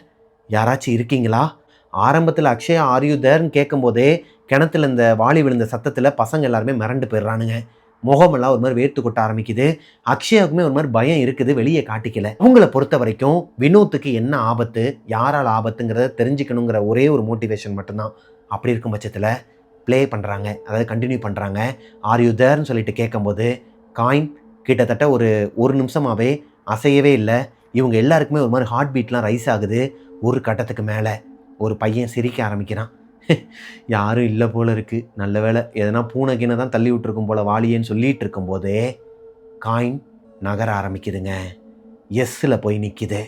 A: யாராச்சும் இருக்கீங்களா? ஆரம்பத்தில் அக்ஷயா ஆர் யூ தேர்ன்னு கேட்கும்போதே கிணத்துல இந்த வாளி விழுந்த சத்தத்தில் பசங்க எல்லாருமே மிரண்டு போயிடுறானுங்க. முகமெல்லாம் ஒரு மாதிரி வேர்த்து கொட்ட ஆரம்பிக்குது. அக்ஷயாவுக்குமே ஒரு மாதிரி பயம் இருக்குது, வெளியே காட்டிக்கல. அவங்கள பொறுத்த வரைக்கும் வினோத்துக்கு என்ன ஆபத்து, யாரால் ஆபத்துங்கிறத தெரிஞ்சுக்கணுங்கிற ஒரே ஒரு மோட்டிவேஷன் மட்டும்தான். அப்படி இருக்கும் பட்சத்தில் ப்ளே பண்ணுறாங்க, அதாவது கண்டினியூ பண்ணுறாங்க. ஆர் யூ தேர்ன்னு சொல்லிட்டு கேட்கும்போது காயின் கிட்டத்தட்ட ஒரு நிமிஷமாகவே அசையவே இல்லை. இவங்க எல்லாருக்குமே ஒரு மாதிரி ஹார்ட் பீட்லாம் ரைஸ் ஆகுது. ஒரு கட்டத்துக்கு மேலே ஒரு பையன் சிரிக்க ஆரம்பிக்கிறான். யாரும் இல்லை போல இருக்குது, நல்ல வேலை எதனா பூனைக்கினை தான் தள்ளி விட்டுருக்கும் போல் வாளியேன்னு சொல்லிகிட்டு இருக்கும்போதே காயின் நகர ஆரம்பிக்குதுங்க. எஸ்ஸில் போய் நிற்கிது.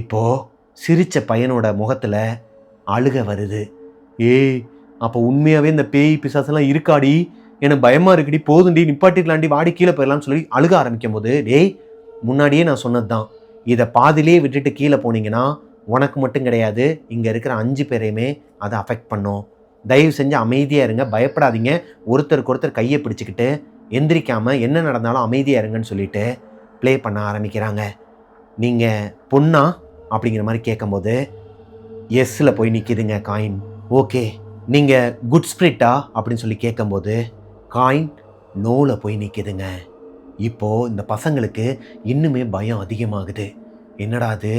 A: இப்போது சிரித்த பையனோட முகத்தில் அழுக வருது. ஏய், அப்போ உண்மையாகவே இந்த பேய் பிசாசெல்லாம் இருக்காடி, எனக்கு பயமாக இருக்குடி, போதுண்டி, நிப்பாட்டிக்கலாண்டி, வாடி கீழே போயிடலான்னு சொல்லி அழுக ஆரம்பிக்கும் போது, டேய், முன்னாடியே நான் சொன்னது தான், இதை பாதிலே விட்டுட்டு கீழே போனீங்கன்னா உனக்கு மட்டும் கிடையாது, இங்கே இருக்கிற 5 பேரையுமே அதை அஃபெக்ட் பண்ணும். தயவு செஞ்சு அமைதியாக இருங்க, பயப்படாதீங்க, ஒருத்தருக்கு ஒருத்தர் கையை பிடிச்சிக்கிட்டு எந்திரிக்காமல் என்ன நடந்தாலும் அமைதியாக இருங்கன்னு சொல்லிட்டு ப்ளே பண்ண ஆரம்பிக்கிறாங்க. நீங்கள் பொண்ணா அப்படிங்கிற மாதிரி கேட்கும்போது எஸ்ஸில் போய் நிற்கிதுங்க காயின். ஓகே, நீங்கள் குட் ஸ்பிரிட்டா அப்படின்னு சொல்லி கேட்கும்போது காயின் நோவில் போய் நிற்கிதுங்க. இப்போது இந்த பசங்களுக்கு இன்னுமே பயம் அதிகமாகுது. என்னடா அது,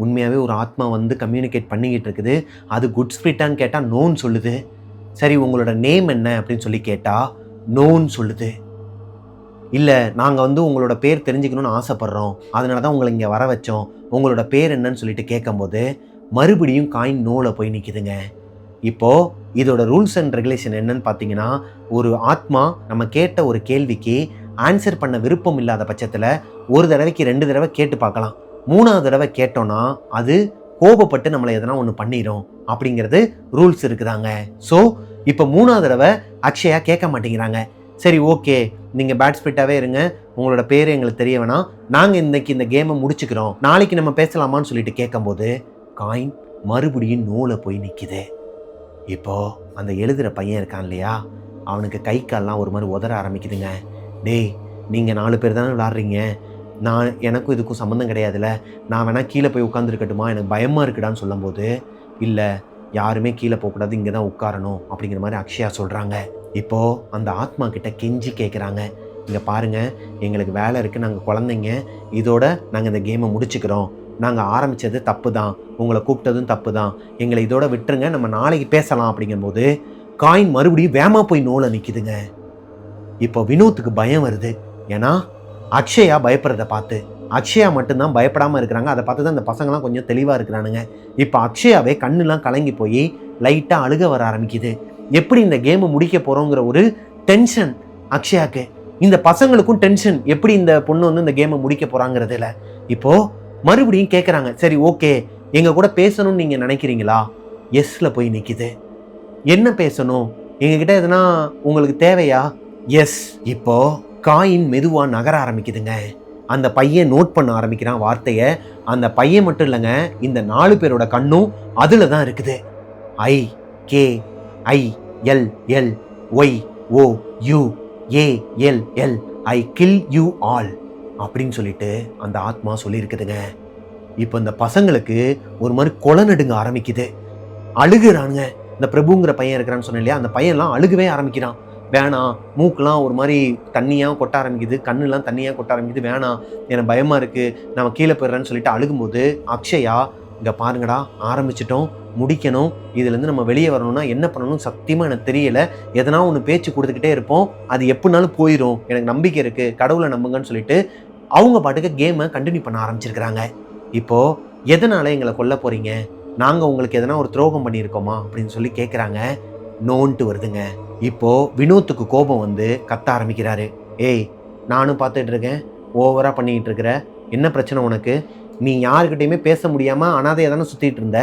A: உண்மையாகவே ஒரு ஆத்மா வந்து கம்யூனிகேட் பண்ணிக்கிட்டு இருக்குது, அது குட் ஸ்பிரிட்டான்னு கேட்டால் நோன்னு சொல்லுது. சரி, உங்களோட நேம் என்ன அப்படின்னு சொல்லி கேட்டால் நோன்னு சொல்லுது. இல்லை, நாங்கள் வந்து உங்களோட பேர் தெரிஞ்சுக்கணுன்னு ஆசைப்பட்றோம், அதனால தான் உங்களை இங்கே வர வச்சோம், உங்களோட பேர் என்னன்னு சொல்லிட்டு கேட்கும்போது மறுபடியும் காயின் நோவில் போய் நிற்கிதுங்க. இப்போது இதோட ரூல்ஸ் அண்ட் ரெகுலேஷன் என்னன்னு பார்த்தீங்கன்னா, ஒரு ஆத்மா நம்ம கேட்ட ஒரு கேள்விக்கு ஆன்சர் பண்ண விருப்பம் இல்லாத பட்சத்தில் 1 தடவைக்கு 2 தடவை கேட்டு பார்க்கலாம். 3ஆவது தடவை கேட்டோன்னா அது கோபப்பட்டு நம்மளை எதனா ஒன்று பண்ணிடும் அப்படிங்கிறது ரூல்ஸ் இருக்குதாங்க. ஸோ இப்போ 3ஆவது தடவை அக்ஷயா கேட்க மாட்டேங்கிறாங்க. சரி, ஓகே, நீங்கள் பேட் ஸ்பிரிட்டாகவே இருங்க, உங்களோட பேர் எங்களுக்கு தெரிய வேணாம், நாங்கள் இன்றைக்கி இந்த கேமை முடிச்சுக்கிறோம், நாளைக்கு நம்ம பேசலாமான்னு சொல்லிட்டு கேட்கும்போது காயின் மறுபடியும் நோவில் போய் நிற்கிது. இப்போது அந்த எழுதுகிற பையன் இருக்கான் இல்லையா, அவனுக்கு கை கால்லாம் ஒரு மாதிரி உதற ஆரம்பிக்குதுங்க. டேய், நீங்கள் 4 பேர் தானே விளாட்றீங்க, எனக்கும் இதுக்கும் சம்மந்தம் கிடையாதுல்ல, நான் வேணால் கீழே போய் உட்காந்துருக்கட்டுமா, எனக்கு பயமாக இருக்குடான்னு சொல்லும்போது, இல்லை யாருமே கீழே போகக்கூடாது, இங்கே தான் உட்காரணும் அப்படிங்கிற மாதிரி அக்ஷயா சொல்கிறாங்க. இப்போது அந்த ஆத்மா கிட்ட கெஞ்சி கேட்குறாங்க, இங்கே பாருங்கள், எங்களுக்கு வேலை இருக்குது, நாங்கள் குழந்தைங்க, இதோட நாங்கள் இந்த கேமை முடிச்சுக்கிறோம், நாங்கள் ஆரம்பித்தது தப்பு தான், உங்களை கூப்பிட்டதும் தப்பு தான், எங்களை இதோட விட்டுருங்க, நம்ம நாளைக்கு பேசலாம் அப்படிங்கும்போது காயின் மறுபடியும் வேமா போய் நோலை நிற்கிதுங்க. இப்போ வினோத்துக்கு பயம் வருது. ஏன்னா அக்ஷயா பயப்படுறத பார்த்து, அக்ஷயா மட்டும்தான் பயப்படாமல் இருக்கிறாங்க. அதை பார்த்து தான் இந்த பசங்களாம் கொஞ்சம் தெளிவாக இருக்கிறானுங்க. இப்போ அக்ஷயாவே கண்ணுலாம் கலங்கி போய் லைட்டாக அழுக வர ஆரம்பிக்குது. எப்படி இந்த கேமை முடிக்க போகிறோங்கிற ஒரு டென்ஷன் அக்ஷயாவுக்கு, இந்த பசங்களுக்கும் டென்ஷன், எப்படி இந்த பொண்ணு வந்து இந்த கேமை முடிக்க போகிறாங்கிறதுல. இப்போது மறுபடியும் கேட்குறாங்க, சரி ஓகே, எங்கள் கூட பேசணும்னு நீங்கள் நினைக்கிறீங்களா? எஸ்ல போய் நிற்கிது. என்ன பேசணும், எங்ககிட்ட எதுனா உங்களுக்கு தேவையா? எஸ். இப்போ காயின் மெதுவாக நகர ஆரம்பிக்குதுங்க. அந்த பையன் நோட் பண்ண ஆரம்பிக்கிறான் வார்த்தையை. அந்த பையன் மட்டும் இல்லைங்க, இந்த 4 பேரோட கண்ணும் அதில் தான் இருக்குது. IKILLOYOUALL I kill you all அப்படின்னு சொல்லிட்டு அந்த ஆத்மா சொல்லியிருக்குதுங்க. இப்போ இந்த பசங்களுக்கு ஒரு மாதிரி கொலை நடுங்க ஆரம்பிக்குது. அழுகுறானுங்க. இந்த பிரபுங்கிற பையன் இருக்கிறான்னு சொன்னேன் இல்லையா, அந்த பையன்லாம் அழுகவே ஆரம்பிக்கிறான். வேணாம், மூக்கெலாம் ஒரு மாதிரி தண்ணியாக கொட்ட ஆரம்பிக்குது, கண்ணுலாம் தண்ணியாக கொட்ட ஆரம்பிக்குது, வேணாம், எனக்கு பயமாக இருக்குது, நம்ம கீழே போயிடுறேன்னு சொல்லிட்டு அழுகும்போது அக்ஷயா, இங்கே பாருங்கடா, ஆரம்பிச்சிட்டோம், முடிக்கணும், இதுலேருந்து நம்ம வெளியே வரணும்னா என்ன பண்ணணும் சத்தியமாக எனக்கு தெரியலை, எதனா ஒன்று பேச்சு கொடுத்துக்கிட்டே இருப்போம், அது எப்படினாலும் போயிடும், எனக்கு நம்பிக்கை இருக்குது, கடவுளை நம்புங்கன்னு சொல்லிட்டு அவங்க பாட்டுக்கு கேமை கண்டினியூ பண்ண ஆரம்பிச்சிருக்கிறாங்க. இப்போது எதனால் எங்களை கொல்ல போகிறீங்க, நாங்கள் உங்களுக்கு எதனா ஒரு துரோகம் பண்ணியிருக்கோமா அப்படின்னு சொல்லி கேட்குறாங்க. நோன்ட்டு வருதுங்க. இப்போது வினோத்துக்கு கோபம் வந்து கத்த ஆரம்பிக்கிறாரு. ஏய், நானும் பார்த்துட்டு இருக்கேன், ஓவராக பண்ணிக்கிட்டு இருக்கிற, என்ன பிரச்சனை உனக்கு? நீ யாருக்கிட்டையுமே பேச முடியாமல் அனாதையாக தானே சுற்றிட்டு இருந்த,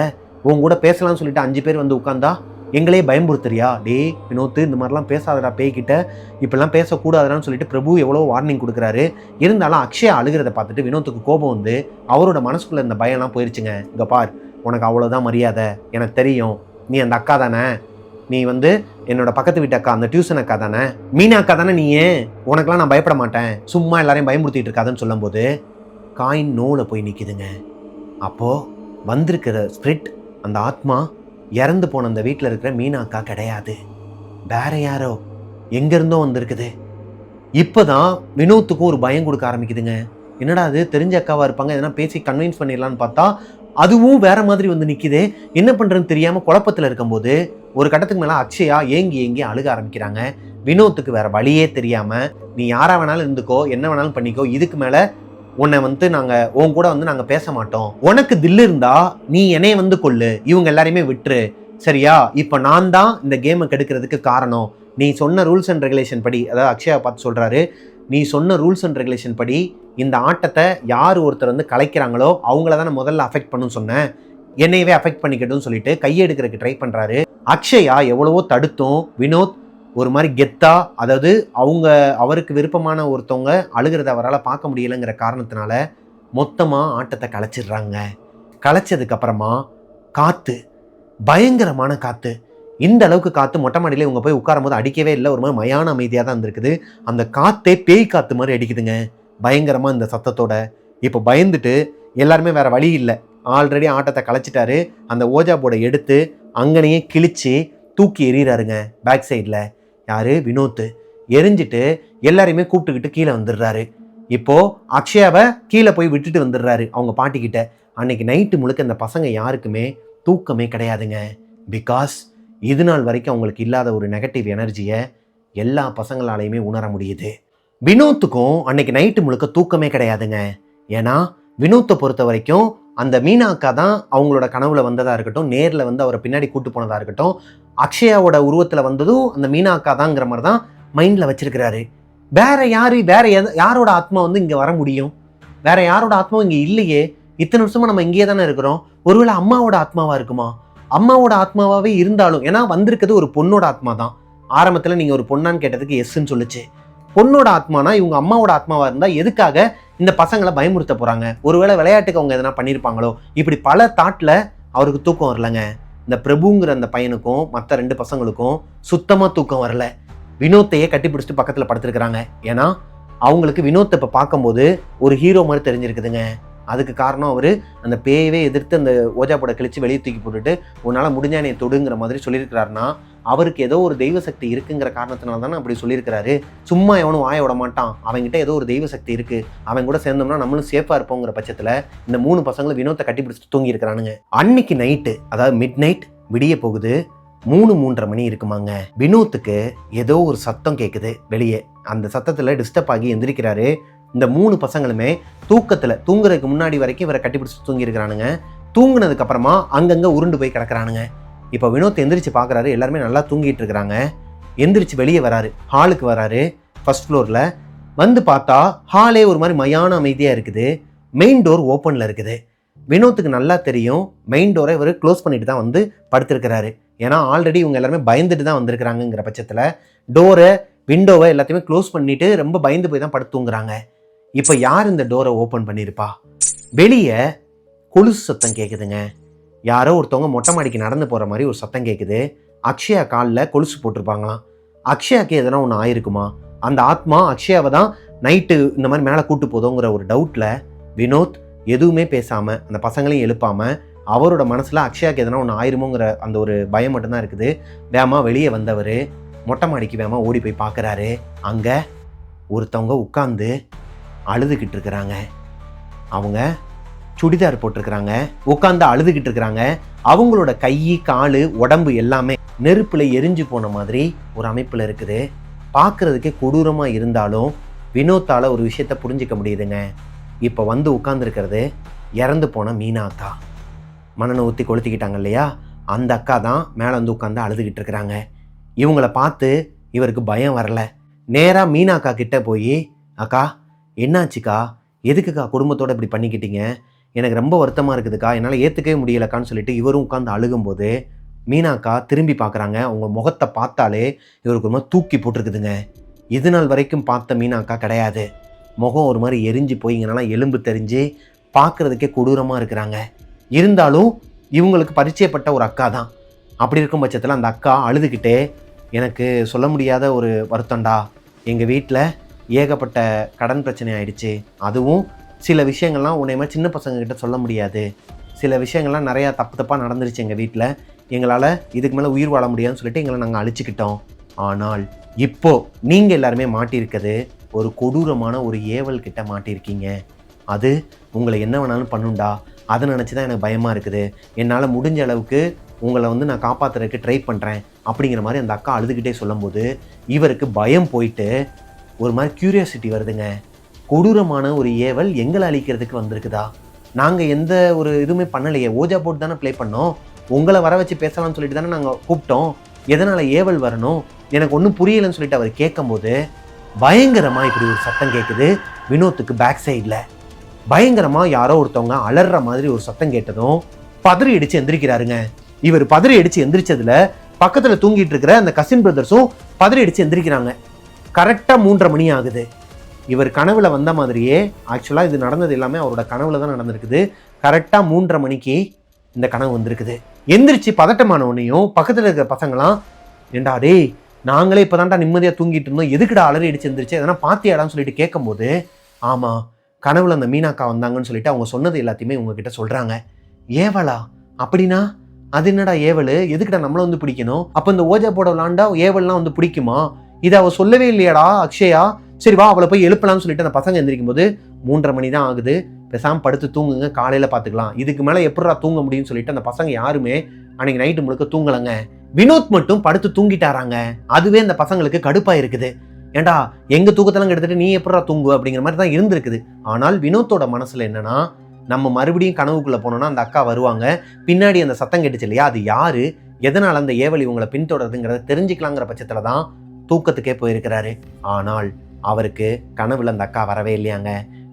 A: உன் கூட பேசலாம்னு சொல்லிட்டு 5 பேர் வந்து உட்காந்தா எங்களே பயம்படுத்துறியா? டே வினோத்து, இந்த மாதிரிலாம் பேசாதடா, பேய்கிட்ட இப்படிலாம் பேசக்கூடாதுன்னு சொல்லிட்டு பிரபு எவ்வளோ வார்னிங் கொடுக்குறாரு. இருந்தாலும் அக்ஷயா அழுகிறத பார்த்துட்டு வினோத்துக்கு கோபம் வந்து அவரோட மனசுக்குள்ளே இந்த பயம்லாம் போயிடுச்சுங்க. இங்கே பார், உனக்கு அவ்வளோதான் மரியாதை, எனக்கு தெரியும், நீ அந்த அக்கா தானே, நீ வந்து என்னோட பக்கத்து வீட்டு அக்கா, அந்த டியூஷன் அக்கா தானே, மீனா அக்கா தானே, நீ உனக்கெல்லாம் நான் பயப்பட மாட்டேன், சும்மா எல்லாரையும் பயமுறுத்திட்டு இருக்காதுன்னு சொல்லும்போது காயின் நோவில் போய் நிற்கிதுங்க. அப்போது வந்திருக்கிற ஸ்பிரிட், அந்த ஆத்மா, இறந்து போன அந்த வீட்டில் இருக்கிற மீனா அக்கா கிடையாது, வேற யாரோ எங்கேருந்தோ வந்திருக்குது. இப்போ தான் வினோத்துக்கும் ஒரு பயம் கொடுக்க ஆரம்பிக்குதுங்க. என்னடா அது, தெரிஞ்ச அக்காவாக இருப்பாங்க, எதனா பேசி கன்வின்ஸ் பண்ணிடலான்னு பார்த்தா அதுவும் வேற மாதிரி வந்து நிற்கிது. என்ன பண்ணுறதுன்னு தெரியாமல் குழப்பத்தில் இருக்கும்போது ஒரு கட்டத்துக்கு மேலே அக்ஷயா ஏங்கி அழுக ஆரம்பிக்கிறாங்க. வினோத்துக்கு வேற வழியே தெரியாமல், நீ யாரா வேணாலும் இருந்துக்கோ, என்ன வேணாலும் பண்ணிக்கோ, இதுக்கு மேலே உன்னை வந்து நாங்கள் உன் கூட வந்து நாங்கள் பேச மாட்டோம், உனக்கு தில்லு இருந்தா நீ என்னைய வந்து கொல்லு, இவங்க எல்லாரையுமே விட்டுரு, சரியா? இப்போ நான் தான் இந்த கேமை கெடுக்கிறதுக்கு காரணம், நீ சொன்ன ரூல்ஸ் அண்ட் ரெகுலேஷன் படி, அதாவது அக்ஷயா பார்த்து சொல்கிறாரு, நீ சொன்ன ரூல்ஸ் அண்ட் ரெகுலேஷன் படி இந்த ஆட்டத்தை யார் ஒருத்தர் வந்து கலைக்கிறாங்களோ அவங்கள தான் நான் முதல்ல அஃபெக்ட் பண்ணுன்னு சொன்னேன், என்னையவே அஃபெக்ட் பண்ணிக்கட்டும்னு சொல்லிட்டு கையெடுக்கிறதுக்கு ட்ரை பண்ணுறாரு. அக்ஷயா எவ்வளவோ தடுத்தும் வினோத் ஒரு மாதிரி கெத்தா, அதாவது அவருக்கு விருப்பமான ஒருத்தவங்க அழுகிறத அவரால் பார்க்க முடியலைங்கிற காரணத்தினால மொத்தமாக ஆட்டத்தை கலைச்சிடுறாங்க. கலைச்சதுக்கப்புறமா காற்று, பயங்கரமான காற்று, இந்த அளவுக்கு காற்று மொட்டை மாடியில் இவங்க போய் உட்காரும் போது அடிக்கவே இல்லை, ஒரு மாதிரி மயான அமைதியாக தான் இருந்திருக்குது. அந்த காற்றே பேய் காற்று மாதிரி அடிக்குதுங்க பயங்கரமாக இந்த சத்தத்தோட. இப்போ பயந்துட்டு எல்லாருமே வேறு வழி இல்லை, ஆல்ரெடி ஆட்டத்தை கலைச்சிட்டாரு, அந்த ஓஜா போர்டை எடுத்து அங்கனையே கிழிச்சு தூக்கி எறிகிறாருங்க பேக் சைடில். யார்? வினோத்து. எரிஞ்சிட்டு எல்லாரையுமே கூப்பிட்டுக்கிட்டு கீழே வந்துடுறாரு. இப்போது அக்ஷயாவை கீழே போய் விட்டுட்டு வந்துடுறாரு அவங்க பாட்டிக்கிட்ட. அன்னைக்கு நைட்டு முழுக்க இந்த பசங்க யாருக்குமே தூக்கமே கிடையாதுங்க. பிகாஸ் இது நாள் வரைக்கும் அவங்களுக்கு இல்லாத ஒரு நெகட்டிவ் எனர்ஜியை எல்லா பசங்களாலையுமே உணர முடியுது. வினோத்துக்கும் அன்னைக்கு நைட்டு முழுக்க தூக்கமே கிடையாதுங்க. ஏன்னா வினோத்தை பொறுத்த வரைக்கும் அந்த மீனா அக்கா தான் அவங்களோட கனவுல வந்ததாக இருக்கட்டும், நேரில் வந்து அவரை பின்னாடி கூட்டு போனதாக இருக்கட்டும், அக்ஷயாவோட உருவத்தில் வந்ததும் அந்த மீனா அக்கா தாங்கிற மாதிரி தான் மைண்டில் வச்சிருக்கிறாரு. வேற யாரோட ஆத்மா வந்து இங்கே வர முடியும்? வேற யாரோட ஆத்மாவும் இங்கே இல்லையே, இத்தனை வருஷமா நம்ம இங்கேயே தானே இருக்கிறோம். ஒருவேளை அம்மாவோட ஆத்மாவா இருக்குமா? அம்மாவோட ஆத்மாவாகவே இருந்தாலும், ஏன்னா வந்திருக்கிறது ஒரு பொண்ணோட ஆத்மா தான். ஆரம்பத்தில் நீங்கள் ஒரு பொண்ணான்னு கேட்டதுக்கு எஸ்ன்னு சொல்லுச்சு. பொண்ணோட ஆத்மானா இவங்க அம்மாவோட ஆத்மாவாக இருந்தால் எதுக்காக இந்த பசங்களை பயமுறுத்த போகிறாங்க? ஒருவேளை விளையாட்டுக்கு அவங்க எதனா பண்ணியிருப்பாங்களோ? இப்படி பல தாட்டில் அவருக்கு தூக்கம் வரலங்க. இந்த பிரபுங்கிற அந்த பையனுக்கும் மற்ற 2 பசங்களுக்கும் சுத்தமாக தூக்கம் வரல. வினோத்தையே கட்டி பிடிச்சிட்டு பக்கத்தில் படுத்துருக்குறாங்க. ஏன்னா அவங்களுக்கு வினோத்தை இப்போ பார்க்கும்போது ஒரு ஹீரோ மாதிரி தெரிஞ்சிருக்குதுங்க. அதுக்கு காரணம் அவர் அந்த பேயவே எதிர்த்து அந்த ஓஜா போட கிழிச்சு வெளியே தூக்கி போட்டுட்டு உன்னால் முடிஞ்சா என்னை தொடுங்கிற மாதிரி சொல்லியிருக்கிறாருன்னா அவருக்கு ஏதோ ஒரு தெய்வ சக்தி இருக்குங்கிற காரணத்தினால தானே அப்படி சொல்லியிருக்கிறாரு. சும்மா எவனும் வாய விட மாட்டான். அவங்ககிட்ட ஏதோ ஒரு தெய்வ சக்தி இருக்குது, அவன் கூட சேர்ந்தோம்னா நம்மளும் சேஃபாக இருப்போங்கிற பட்சத்தில் இந்த 3 பசங்களும் வினோத்தை கட்டி பிடிச்சிட்டு தூங்கி இருக்கிறானுங்க. அன்னைக்கு நைட்டு, அதாவது மிட் நைட் விடிய போகுது. 3-3:30 மணி இருக்குமாங்க. வினோத்துக்கு ஏதோ ஒரு சத்தம் கேட்குது வெளியே. அந்த சத்தத்தில் டிஸ்டர்ப் ஆகி எந்திரிக்கிறாரு. இந்த 3 பசங்களுமே தூங்குறதுக்கு முன்னாடி வரைக்கும் இவரை கட்டிப்பிடிச்சு தூங்கியிருக்கிறானுங்க. தூங்குனதுக்கு அப்புறமா அங்கங்கே உருண்டு போய் கிடக்குறானுங்க. இப்போ வினோத் எந்திரிச்சு பார்க்குறாரு, எல்லாருமே நல்லா தூங்கிட்டு இருக்கிறாங்க. எந்திரிச்சு வெளியே வராரு, ஹாலுக்கு வராரு. ஃபர்ஸ்ட் ஃப்ளோரில் வந்து பார்த்தா ஹாலே ஒரு மாதிரி மயான அமைதியாக இருக்குது. மெயின் டோர் ஓப்பனில் இருக்குது. வினோத்துக்கு நல்லா தெரியும் மெயின் டோரை இவர் க்ளோஸ் பண்ணிட்டு தான் வந்து படுத்திருக்கிறாரு. ஏன்னா ஆல்ரெடி இவங்க எல்லாருமே பயந்துட்டு தான் வந்திருக்கிறாங்கிற பட்சத்தில் டோரை விண்டோவை எல்லாத்தையுமே க்ளோஸ் பண்ணிட்டு ரொம்ப பயந்து போய் தான் படுத்து தூங்குறாங்க. இப்போ யார் இந்த டோரை ஓப்பன் பண்ணியிருப்பா? வெளியே கொலுசு சத்தம் கேட்குதுங்க. யாரோ ஒருத்தவங்க மொட்டை மாடிக்கு நடந்து போகிற மாதிரி ஒரு சத்தம் கேட்குது. அக்ஷயா காலில் கொலுசு போட்டிருப்பாங்களாம். அக்ஷயாவுக்கு எதனா ஒன்று ஆயிருக்குமா? அந்த ஆத்மா அக்ஷயாவை தான் நைட்டு இந்த மாதிரி மேலே கூட்டு போதோங்கிற ஒரு டவுட்டில் வினோத் எதுவுமே பேசாமல் அந்த பசங்களையும் எழுப்பாமல் அவரோட மனசில் அக்ஷயாவுக்கு எதனா ஒன்று ஆயிருமோங்கிற அந்த ஒரு பயம் மட்டும்தான் இருக்குது. வேமா வெளியே வந்தவர் மொட்டை மாடிக்கு வேமா ஓடி போய் பார்க்குறாரு. அங்கே ஒருத்தவங்க உட்காந்து அழுதுகிட்டு இருக்கிறாங்க. அவங்க சுடிதார் போட்டிருக்கிறாங்க, உட்காந்து அழுதுகிட்டு இருக்கிறாங்க. அவங்களோட கை, கால், உடம்பு எல்லாமே நெருப்பில் எரிஞ்சு போன மாதிரி ஒரு அமைப்பில் இருக்குது. பார்க்குறதுக்கே கொடூரமாக இருந்தாலும் வினோத்தால் ஒரு விஷயத்த புரிஞ்சிக்க முடியுதுங்க. இப்போ வந்து உட்காந்துருக்கிறது இறந்து போன மீனா அக்கா. மண்ணெண்ணை ஊற்றி கொளுத்திக்கிட்டாங்க இல்லையா, அந்த அக்கா தான் மேலே வந்து உட்காந்து அழுதுகிட்டு இருக்கிறாங்க. இவங்கள பார்த்து இவருக்கு பயம் வரல. நேராக மீனா அக்கா கிட்டே போய், அக்கா என்னாச்சுக்கா, எதுக்குக்கா குடும்பத்தோடு இப்படி பண்ணிக்கிட்டீங்க, எனக்கு ரொம்ப வருத்தமாக இருக்குதுக்கா, என்னால் ஏற்றுக்கவே முடியலக்கான்னு சொல்லிட்டு இவரும் உட்காந்து அழுகும்போது மீனாக்கா திரும்பி பார்க்குறாங்க. அவங்க முகத்தை பார்த்தாலே இவருக்கு ஒரு மாதிரி தூக்கி போட்டிருக்குதுங்க. இது நாள் வரைக்கும் பார்த்த மீனாக்கா கிடையாது. முகம் ஒரு மாதிரி எரிஞ்சு போய் இங்கனாலாம் எலும்பு தெரிஞ்சு பார்க்குறதுக்கே கொடூரமாக இருக்கிறாங்க. இருந்தாலும் இவங்களுக்கு பரிச்சயப்பட்ட ஒரு அக்கா தான். அப்படி இருக்கும் பட்சத்தில் அந்த அக்கா அழுதுகிட்டே, எனக்கு சொல்ல முடியாத ஒரு வருத்தம்டா, எங்கள் வீட்டில் ஏகப்பட்ட கடன் பிரச்சனை ஆயிடுச்சு, அதுவும் சில விஷயங்கள்லாம் உன்னை மாதிரி சின்ன பசங்கக்கிட்ட சொல்ல முடியாது, சில விஷயங்கள்லாம் நிறையா தப்பாக நடந்துருச்சு எங்கள் வீட்டில், எங்களால் இதுக்கு மேலே உயிர் வாழ முடியாதுன்னு சொல்லிட்டு எங்களை நாங்கள் அழிச்சிக்கிட்டோம். ஆனால் இப்போது நீங்கள் எல்லாருமே மாட்டியிருக்கிறது ஒரு கொடூரமான ஒரு ஏவல் கிட்ட மாட்டியிருக்கீங்க. அது உங்களை என்ன வேணாலும் பண்ணுண்டா, அதை நினச்சி தான் எனக்கு பயமாக இருக்குது, என்னால் முடிஞ்ச அளவுக்கு உங்களை வந்து நான் காப்பாற்றுறதுக்கு ட்ரை பண்ணுறேன் அப்படிங்கிற மாதிரி அந்த அக்கா அழுதுகிட்டே சொல்லும்போது இவருக்கு பயம் போயிட்டு ஒரு மாதிரி க்யூரியாசிட்டி வருதுங்க. கொடூரமான ஒரு ஏவல் எங்களை அழிக்கிறதுக்கு வந்திருக்குதா? நாங்கள் எந்த ஒரு இதுவுமே பண்ணலையே, ஓஜா போட்டு தானே ப்ளே பண்ணோம், உங்களை வர வச்சு பேசலாம்னு சொல்லிட்டு தானே நாங்கள் கூப்பிட்டோம், எதனால் ஏவல் வரணும், எனக்கு ஒன்றும் புரியலைன்னு சொல்லிட்டு அவர் கேட்கும்போது பயங்கரமாக இப்படி ஒரு சத்தம் கேட்குது. வினோத்துக்கு பேக் சைடில் பயங்கரமாக யாரோ ஒருத்தவங்க அலற மாதிரி ஒரு சத்தம் கேட்டதும் பதறி அடித்து எந்திரிக்கிறாருங்க. இவர் பதறி அடித்து எந்திரிச்சதுல பக்கத்தில் தூங்கிட்டு இருக்கிற அந்த கசின் பிரதர்ஸும் பதறி அடித்து எந்திரிக்கிறாங்க. கரெக்டாக 3:30 மணி ஆகுது. இவர் கனவுல வந்த மாதிரியே, ஆக்சுவலாக இது நடந்தது எல்லாமே அவரோட கனவுல தான் நடந்திருக்குது. கரெக்டாக 3:30 மணிக்கு இந்த கனவு வந்திருக்குது. எந்திரிச்சு பதட்டமானவனையும் பக்கத்தில் இருக்கிற பசங்களாம், ஏண்டா டேய், நாங்களே இப்போ தான்டா நிம்மதியாக தூங்கிட்டு இருந்தோம், எதுக்குடா அலறி அடிச்சு எந்திரிச்சு, எதனா பாத்தியாடான்னு சொல்லிட்டு கேட்கும்போது, ஆமாம் கனவுல அந்த மீனாக்கா வந்தாங்கன்னு சொல்லிட்டு அவங்க சொன்னது எல்லாத்தையுமே உங்ககிட்ட சொல்கிறாங்க. ஏவலா? அப்படின்னா அது என்னடா ஏவல், எதுக்குடா நம்மளை வந்து பிடிக்கணும், அப்போ இந்த ஓஜா போட விளாண்டா ஏவல்லாம் வந்து பிடிக்குமா, இதை அவள் சொல்லவே இல்லையாடா அக்ஷயா, சரி வா அவளை போய் எழுப்பலாம்னு சொல்லிட்டு அந்த பசங்க எந்திரிக்கும் போது 3:30 மணி தான் ஆகுது, பேசாமல் படுத்து தூங்குங்க, காலையில் பார்த்துக்கலாம், இதுக்கு மேலே எப்படா தூங்க முடியும்னு சொல்லிட்டு அந்த பசங்க யாருமே அன்னைக்கு நைட்டு முழுக்க தூங்கலைங்க. வினோத் மட்டும் படுத்து தூங்கிட்டாராங்க. அதுவே அந்த பசங்களுக்கு கடுப்பாக இருக்குது. ஏண்டா எங்கள் தூக்கத்தெல்லாம் எடுத்துட்டு நீ எப்படா தூங்கு அப்படிங்கிற மாதிரி தான் இருந்திருக்குது. ஆனால் வினோத்தோட மனசில் என்னன்னா, நம்ம மறுபடியும் கனவுக்குள்ளே போனோம்னா அந்த அக்கா வருவாங்க, பின்னாடி அந்த சத்தம் கேட்டுச்சு இல்லையா, அது யாரு, எதனால் அந்த ஏவல் இவங்களை பின்தொடருதுங்கிறத தெரிஞ்சுக்கலாங்கிற பட்சத்தில் தான் தூக்கத்துக்கே போயிருக்கிறாரு. ஆனால் அவருக்கு கனவுல அந்த அக்கா வரவே இல்லையாங்க.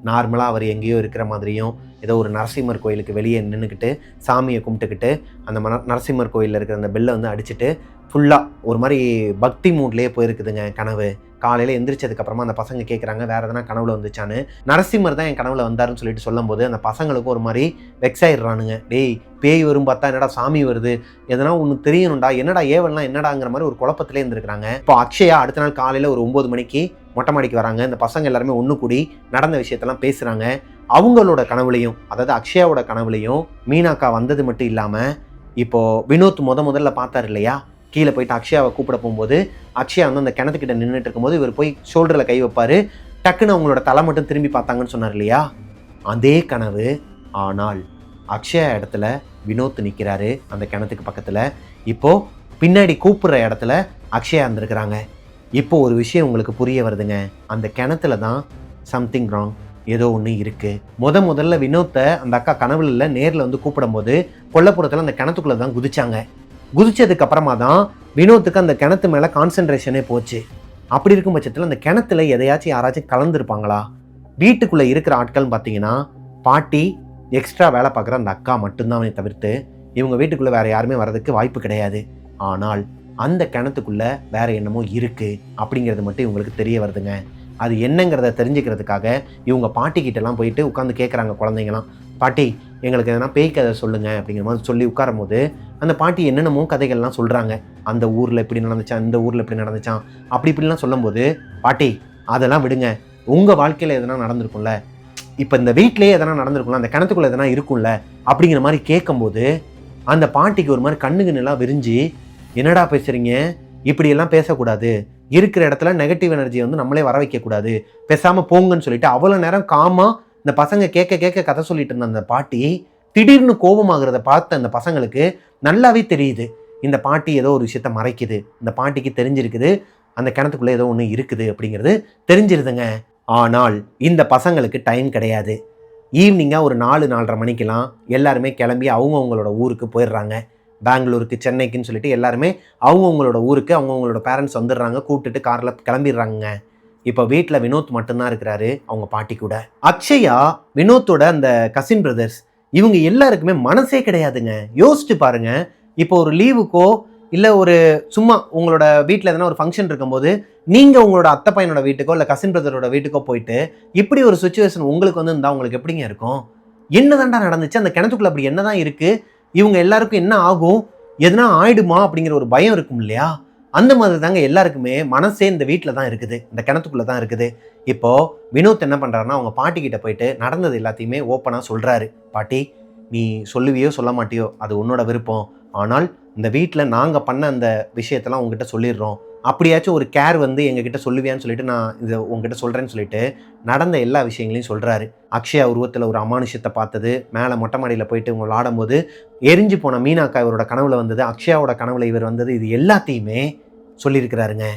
A: நார்மலாக அவர் எங்கேயோ இருக்கிற மாதிரியும் ஏதோ ஒரு நரசிம்மர் கோயிலுக்கு வெளியே நின்றுக்கிட்டு சாமியை கும்பிட்டுக்கிட்டு அந்த நரசிம்மர் கோயிலில் இருக்கிற அந்த பெல்லை வந்து அடிச்சுட்டு ஃபுல்லாக ஒரு மாதிரி பக்தி மூட்லேயே போயிருக்குதுங்க கனவு. காலையில் எந்திரிச்சதுக்கப்புறமா அந்த பசங்க கேட்குறாங்க வேறு எதனா கனவுல வந்துச்சான்னு. நரசிம்மர் தான் என் கனவுல வந்தாருன்னு சொல்லிட்டு சொல்லும்போது அந்த பசங்களுக்கும் ஒரு மாதிரி வெக்ஸ் ஆயிடுறானுங்க. டேய் பேய் வரும் பார்த்தா என்னடா சாமி வருது, எதனா ஒன்று தெரியணும்டா, என்னடா ஏவல்லாம் என்னடாங்கிற மாதிரி ஒரு குழப்பத்திலே இருந்திருக்கிறாங்க. இப்போ அக்ஷயா அடுத்த நாள் காலையில் ஒரு 9 மணிக்கு மொட்டை மாடிக்கு வராங்க. இந்த பசங்க எல்லாருமே ஒன்று கூடி நடந்த விஷயத்தெல்லாம் பேசுகிறாங்க. அவங்களோட கனவுலையும், அதாவது அக்ஷயாவோட கனவுலையும் மீனாக்கா வந்தது மட்டும் இல்லாமல் இப்போது வினோத் முதல்ல பார்த்தார் இல்லையா, கீழே போயிட்டு அக்ஷயாவை கூப்பிட போகும்போது அக்ஷயா வந்து அந்த கிணத்துக்கிட்ட நின்றுட்டு இருக்கும்போது இவர் போய் ஷோல்டரில் கை வைப்பார், டக்குன்னு அவங்களோட தலை மட்டும் திரும்பி பார்த்தாங்கன்னு சொன்னார் இல்லையா, அதே கனவு. ஆனால் அக்ஷயா இடத்துல வினோத் நிற்கிறாரு அந்த கிணத்துக்கு பக்கத்தில். இப்போது பின்னாடி கூப்பிடுற இடத்துல அக்ஷயா இருந்திருக்கிறாங்க. இப்போ ஒரு விஷயம் உங்களுக்கு புரிய வருதுங்க, அந்த கிணத்துல தான் சம்திங் ராங், ஏதோ ஒன்று இருக்குது. முதல்ல வினோத்தை அந்த அக்கா கனவுல இல்லை நேரில் வந்து கூப்பிடும்போது கொல்லப்புறத்தில் அந்த கிணத்துக்குள்ளே தான் குதிச்சாங்க. குதிச்சதுக்கு அப்புறமா தான் வினோத்துக்கு அந்த கிணத்து மேலே கான்சென்ட்ரேஷனே போச்சு. அப்படி இருக்கும் பட்சத்தில் அந்த கிணத்துல எதையாச்சும் யாராச்சும் கலந்துருப்பாங்களா? வீட்டுக்குள்ளே இருக்கிற ஆட்கள்னு பார்த்தீங்கன்னா பாட்டி, எக்ஸ்ட்ரா வேலை பார்க்குற அந்த அக்கா மட்டும்தான் தவிர்த்து இவங்க வீட்டுக்குள்ளே வேறு யாருமே வர்றதுக்கு வாய்ப்பு கிடையாது. ஆனால் அந்த கிணத்துக்குள்ளே வேறு என்னமோ இருக்குது அப்படிங்கிறது மட்டும் இவங்களுக்கு தெரிய வருதுங்க. அது என்னங்கிறத தெரிஞ்சுக்கிறதுக்காக இவங்க பாட்டிக்கிட்டலாம் போயிட்டு உட்காந்து கேட்குறாங்க குழந்தைங்களாம். பாட்டி எங்களுக்கு எதனா பேய் கதை சொல்லுங்கள் அப்படிங்கிற மாதிரி சொல்லி உட்காரும் போது அந்த பாட்டி என்னென்னமோ கதைகள்லாம் சொல்கிறாங்க. அந்த ஊரில் இப்படி நடந்துச்சான், இந்த ஊரில் இப்படி நடந்துச்சான், அப்படி இப்படிலாம் சொல்லும்போது பாட்டி அதெல்லாம் விடுங்க, உங்கள் வாழ்க்கையில் எதனா நடந்திருக்கும்ல, இப்போ இந்த வீட்டிலேயே எதனா நடந்திருக்கும்ல, அந்த கிணத்துக்குள்ளே எதனா இருக்கும்ல அப்படிங்கிற மாதிரி கேட்கும்போது அந்த பாட்டிக்கு ஒரு மாதிரி கண்ணுக்கு நல்லா விரிஞ்சு, என்னடா பேசுகிறீங்க, இப்படியெல்லாம் பேசக்கூடாது, இருக்கிற இடத்துல நெகட்டிவ் எனர்ஜியை வந்து நம்மளே வர வைக்கக்கூடாது, பேசாமல் போங்கன்னு சொல்லிட்டு அவ்வளோ நேரம் காமாக இந்த பசங்க கேட்க கதை சொல்லிட்டு இருந்த அந்த பாட்டி திடீர்னு கோபமாகிறத பார்த்த அந்த பசங்களுக்கு நல்லாவே தெரியுது, இந்த பாட்டி ஏதோ ஒரு விஷயத்த மறைக்குது, இந்த பாட்டிக்கு தெரிஞ்சிருக்குது அந்த கிணத்துக்குள்ளே ஏதோ ஒன்று இருக்குது அப்படிங்கிறது தெரிஞ்சிருதுங்க. ஆனால் இந்த பசங்களுக்கு டைம் கிடையாது. ஈவினிங்காக ஒரு 4-4:30 மணிக்கெல்லாம் எல்லாருமே கிளம்பி அவங்கவுங்களோட ஊருக்கு போயிடுறாங்க. பெங்களூருக்கு, சென்னைக்குன்னு சொல்லிட்டு எல்லாருமே அவங்கவுங்களோட ஊருக்கு அவங்கவுங்களோட பேரண்ட்ஸ் வந்துடுறாங்க, கூப்பிட்டுட்டு காரில் கிளம்பிடுறாங்க. இப்போ வீட்டில் வினோத் மட்டும்தான் இருக்கிறாரு அவங்க பாட்டி கூட. அக்ஷயா, வினோத்தோட அந்த கசின் பிரதர்ஸ், இவங்க எல்லாருக்குமே மனசே கிடையாதுங்க. யோசிச்சு பாருங்க, இப்போ ஒரு லீவுக்கோ இல்லை ஒரு சும்மா உங்களோட வீட்டில் எதனா ஒரு ஃபங்க்ஷன் இருக்கும்போது நீங்கள் உங்களோட அத்தை பையனோட வீட்டுக்கோ இல்லை கசின் பிரதரோட வீட்டுக்கோ போயிட்டு இப்படி ஒரு சுச்சுவேஷன் உங்களுக்கு வந்து இருந்தால் உங்களுக்கு எப்படிங்க இருக்கும்? என்னதான்டா நடந்துச்சு, அந்த கிணத்துக்குள்ள அப்படி என்னதான் இருக்குது, இவங்க எல்லாருக்கும் என்ன ஆகும், எதனா ஆயிடுமா அப்படிங்கிற ஒரு பயம் இருக்கும் இல்லையா? அந்த மாதிரி தாங்க எல்லாருக்குமே மனசே இந்த வீட்டில் தான் இருக்குது, இந்த கிணத்துக்குள்ளே தான் இருக்குது. இப்போது வினோத் என்ன பண்ணுறாருன்னா அவங்க பாட்டிக்கிட்ட போயிட்டு நடந்தது எல்லாத்தையுமே ஓப்பனாக சொல்கிறாரு. பாட்டி நீ சொல்லுவியோ சொல்ல மாட்டியோ அது உன்னோட விருப்பம், ஆனால் இந்த வீட்டில் நாங்கள் பண்ண அந்த விஷயத்தெல்லாம் உங்ககிட்ட சொல்லிடுறோம், அப்படியாச்சும் ஒரு கேர் வந்து எங்ககிட்ட சொல்லுவியான்னு சொல்லிட்டு நான் இதை உங்ககிட்ட சொல்கிறேன்னு சொல்லிட்டு நடந்த எல்லா விஷயங்களையும் சொல்கிறாரு. அக்ஷயா உருவத்தில் ஒரு அமானுஷத்தை பார்த்தது, மேலே மொட்டை மாடியில் போயிட்டு இவங்க விளாடும்போது எரிஞ்சு போன மீனாக்கா இவரோட கனவுல வந்தது, அக்ஷயாவோட கனவுல இவர் வந்தது, இது எல்லாத்தையுமே சொல்லியிருக்கிறாருங்க.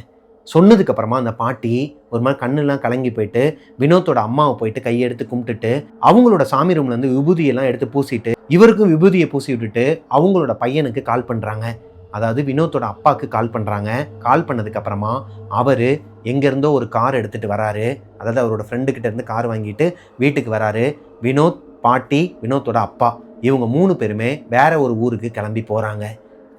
A: சொன்னதுக்கப்புறமா அந்த பாட்டி ஒரு மாதிரி கண்ணெல்லாம் கலங்கி போயிட்டு வினோத்தோட அம்மாவை போயிட்டு கையெடுத்து கும்பிட்டுட்டு அவங்களோட சாமி ரூம்லேருந்து விபூதியெல்லாம் எடுத்து பூசிட்டு இவருக்கும் விபூதியை பூசி விட்டுட்டு அவங்களோட பையனுக்கு கால் பண்ணுறாங்க. அதாவது வினோத்தோட அப்பாவுக்கு கால் பண்ணுறாங்க. கால் பண்ணதுக்கப்புறமா அவர் எங்கேருந்தோ ஒரு கார் எடுத்துகிட்டு வராரு. அதாவது அவரோட ஃப்ரெண்டுக்கிட்ட இருந்து கார் வாங்கிட்டு வீட்டுக்கு வராரு. வினோத், பாட்டி, வினோத்தோட அப்பா இவங்க 3 பேருமே வேற ஒரு ஊருக்கு கிளம்பி போகிறாங்க.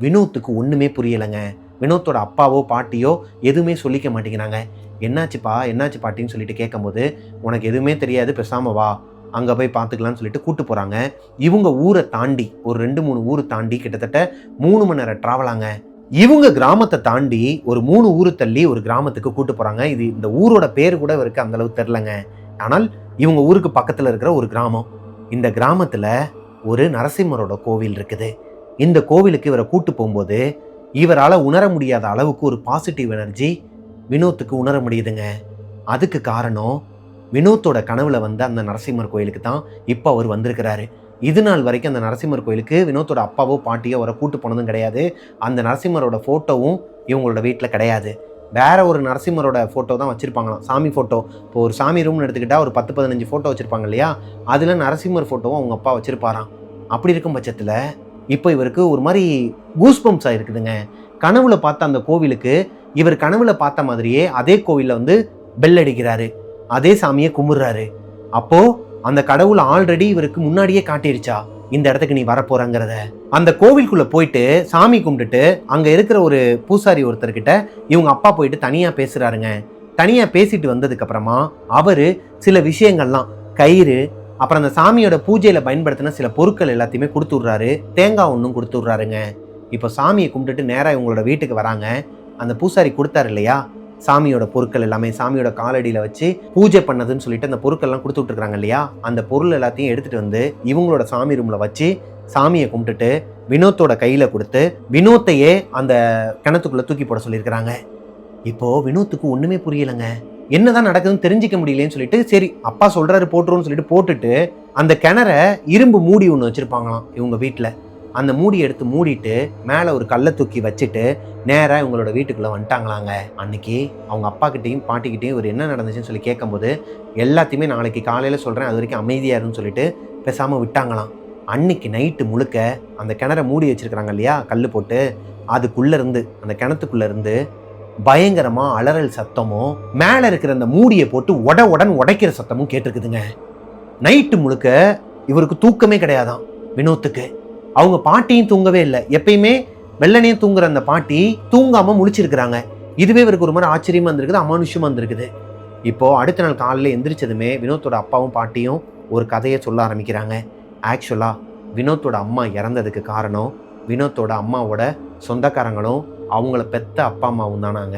A: வினோத்துக்கு ஒன்றுமே புரியலைங்க. வினோத்தோட அப்பாவோ பாட்டியோ எதுவுமே சொல்லிக்க மாட்டேங்கிறாங்க. என்னாச்சுப்பா என்னாச்சு பாட்டின்னு சொல்லிட்டு கேட்கும்போது உனக்கு எதுவுமே தெரியாது, பேசாம வா அங்கே போய் பார்த்துக்கலான்னு சொல்லிட்டு கூப்பிட்டு போகிறாங்க. இவங்க ஊரை தாண்டி ஒரு 2-3 ஊர் தாண்டி கிட்டத்தட்ட 3 மணி நேரம் ட்ராவலாங்க. இவங்க கிராமத்தை தாண்டி ஒரு 3 ஊர் தள்ளி ஒரு கிராமத்துக்கு கூட்டு போகிறாங்க. இது இந்த ஊரோட பேர் கூட இவருக்கு அந்தளவு தெரிலங்க. ஆனால் இவங்க ஊருக்கு பக்கத்தில் இருக்கிற ஒரு கிராமம். இந்த கிராமத்தில் ஒரு நரசிம்மரோட கோவில் இருக்குது. இந்த கோவிலுக்கு இவரை கூட்டு போகும்போது இவரால் உணர முடியாத அளவுக்கு ஒரு பாசிட்டிவ் எனர்ஜி வினோத்துக்கு உணர முடியுதுங்க. அதுக்கு காரணம் வினோத்தோட கனவுல வந்த அந்த நரசிம்மர் கோயிலுக்கு தான் இப்போ அவர் வந்திருக்கிறாரு. இது நாள் வரைக்கும் அந்த நரசிம்மர் கோயிலுக்கு வினோத்தோட அப்பாவோ பாட்டியோ அவரை கூட்டு போனதும் கிடையாது. அந்த நரசிம்மரோட ஃபோட்டோவும் இவங்களோட வீட்டில் கிடையாது. வேற ஒரு நரசிம்மரோட ஃபோட்டோ தான் வச்சுருப்பாங்களாம், சாமி ஃபோட்டோ. இப்போ ஒரு சாமி ரூம்னு எடுத்துக்கிட்டால் ஒரு 10-15 ஃபோட்டோ வச்சுருப்பாங்க இல்லையா, அதில் நரசிம்மர் ஃபோட்டோவும் அவங்க அப்பா வச்சுருப்பாராம். அப்படி இருக்கும் பட்சத்தில் இப்போ இவருக்கு ஒரு மாதிரி கூஸ்பம்ஸ் ஆகிருக்குதுங்க. கனவுல பார்த்த அந்த கோவிலுக்கு இவர் கனவுல பார்த்த மாதிரியே அதே கோவிலில் வந்து பெல் அடிக்கிறாரு, அதே சாமியை கும்பிட்றாரு. அப்போது அந்த கடவுள் ஆல்ரெடி இவருக்கு முன்னாடியே காட்டிருச்சா இந்த இடத்துக்கு நீ வரப்போறங்கிறத. அந்த கோவிலுக்குள்ள போயிட்டு சாமி கும்பிட்டுட்டு அங்க இருக்கிற ஒரு பூசாரி ஒருத்தர்கிட்ட இவங்க அப்பா போயிட்டு தனியா பேசுறாருங்க. தனியா பேசிட்டு வந்ததுக்கு அப்புறமா அவரு சில விஷயங்கள்லாம் கயிறு, அப்புறம் அந்த சாமியோட பூஜையில பயன்படுத்தின சில பொருட்கள் எல்லாத்தையுமே கொடுத்து விடுறாரு. தேங்காய் ஒன்றும் கொடுத்து விடுறாருங்க. இப்போ சாமியை கும்பிட்டுட்டு நேராக இவங்களோட வீட்டுக்கு வராங்க. அந்த பூசாரி கொடுத்தாரு இல்லையா சாமியோட பொருட்கள் எல்லாமே, சாமியோட காலடியில் வச்சு பூஜை பண்ணதுன்னு சொல்லிட்டு அந்த பொருட்கள்லாம் கொடுத்து விட்டுருக்காங்க இல்லையா, அந்த பொருள் எல்லாத்தையும் எடுத்துட்டு வந்து இவங்களோட சாமி ரூம்ல வச்சு சாமியை கும்பிட்டுட்டு வினோத்தோட கையில கொடுத்து வினோத்தையே அந்த கிணத்துக்குள்ள தூக்கி போட சொல்லியிருக்கிறாங்க. இப்போ வினோத்துக்கு ஒண்ணுமே புரியலைங்க. என்னதான் நடக்குதுன்னு தெரிஞ்சிக்க முடியலன்னு சொல்லிட்டு சரி அப்பா சொல்றாரு போட்டுருன்னு சொல்லிட்டு போட்டுட்டு அந்த கிணற இரும்பு மூடி ஒன்று வச்சிருப்பாங்களாம் இவங்க வீட்டில். அந்த மூடி எடுத்து மூடிட்டு மேலே ஒரு கல்லை தூக்கி வச்சுட்டு நேராக இவங்களோட வீட்டுக்குள்ளே வந்துட்டாங்களாங்க. அன்னைக்கு அவங்க அப்பா கிட்டையும் பாட்டிக்கிட்டையும் ஒரு என்ன நடந்துச்சுன்னு சொல்லி கேட்கும்போது எல்லாத்தையுமே நாளைக்கு காலையில் சொல்கிறேன், அது வரைக்கும் அமைதியாக இருன்னு சொல்லிட்டு பேசாமல் விட்டாங்களாம். அன்னைக்கு நைட்டு முழுக்க அந்த கிணற மூடி வச்சிருக்கிறாங்க இல்லையா கல் போட்டு, அதுக்குள்ளேருந்து அந்த கிணத்துக்குள்ளேருந்து பயங்கரமாக அலறல் சத்தமும் மேலே இருக்கிற அந்த மூடியை போட்டு உடைக்கிற சத்தமும் கேட்டிருக்குதுங்க. நைட்டு முழுக்க இவருக்கு தூக்கமே கிடையாதான் வினோத்துக்கு. அவங்க பாட்டியும் தூங்கவே இல்லை. எப்பயுமே வெள்ளனையும் தூங்குற அந்த பாட்டி தூங்காம முழிச்சிருக்கிறாங்க. இதுவே இவருக்கு ஒரு மாதிரி ஆச்சரியமா இருந்திருக்குது, அமானுஷமா இருந்திருக்குது. இப்போ அடுத்த நாள் காலையில் எந்திரிச்சதுமே வினோத்தோட அப்பாவும் பாட்டியும் ஒரு கதையை சொல்ல ஆரம்பிக்கிறாங்க. ஆக்சுவலா வினோத்தோட அம்மா இறந்ததுக்கு காரணம் வினோத்தோட அம்மாவோட சொந்தக்காரங்களும் அவங்கள பெத்த அப்பா அம்மாவும் தானாங்க.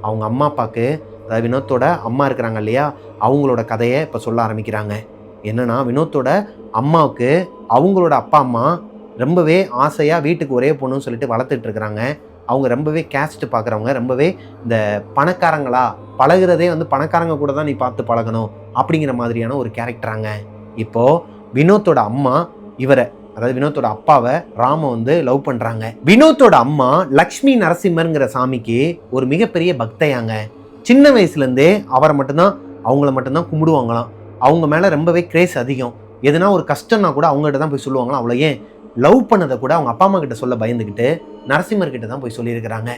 A: அவங்க அம்மா அப்பாவுக்கு, அதாவது வினோத்தோட அம்மா இருக்கிறாங்க இல்லையா, அவங்களோட கதையை இப்போ சொல்ல ஆரம்பிக்கிறாங்க. என்னன்னா வினோத்தோட அம்மாவுக்கு அவங்களோட அப்பா அம்மா ரொம்பவே ஆசையாக வீட்டுக்கு ஒரே பொண்ணுன்னு சொல்லிட்டு வளர்த்துட்டு இருக்கிறாங்க. அவங்க ரொம்பவே கேஸ்ட் பார்க்குறவங்க, ரொம்பவே இந்த பணக்காரங்களா பழகிறதே வந்து பணக்காரங்க கூட தான் நீ பார்த்து பழகணும் அப்படிங்கிற மாதிரியான ஒரு கேரக்டராங்க. இப்போது வினோத்தோட அம்மா இவரை, அதாவது வினோத்தோட அப்பாவை ராம வந்து லவ் பண்ணுறாங்க. வினோத்தோட அம்மா லக்ஷ்மி நரசிம்மருங்கிற சாமிக்கு ஒரு மிகப்பெரிய பக்தையாங்க. சின்ன வயசுலேருந்தே அவரை மட்டும்தான் அவங்கள மட்டும்தான் கும்பிடுவாங்களாம். அவங்க மேலே ரொம்பவே கிரேஸ் அதிகம். எதுனா ஒரு கஷ்டம்னா கூட அவங்ககிட்ட தான் போய் சொல்லுவாங்களாம். அவ்வளோ ஏன் லவ் பண்ணதை கூட அவங்க அப்பா அம்மா கிட்ட சொல்ல பயந்துக்கிட்டு நரசிம்மர்கிட்ட தான் போய் சொல்லியிருக்கிறாங்க.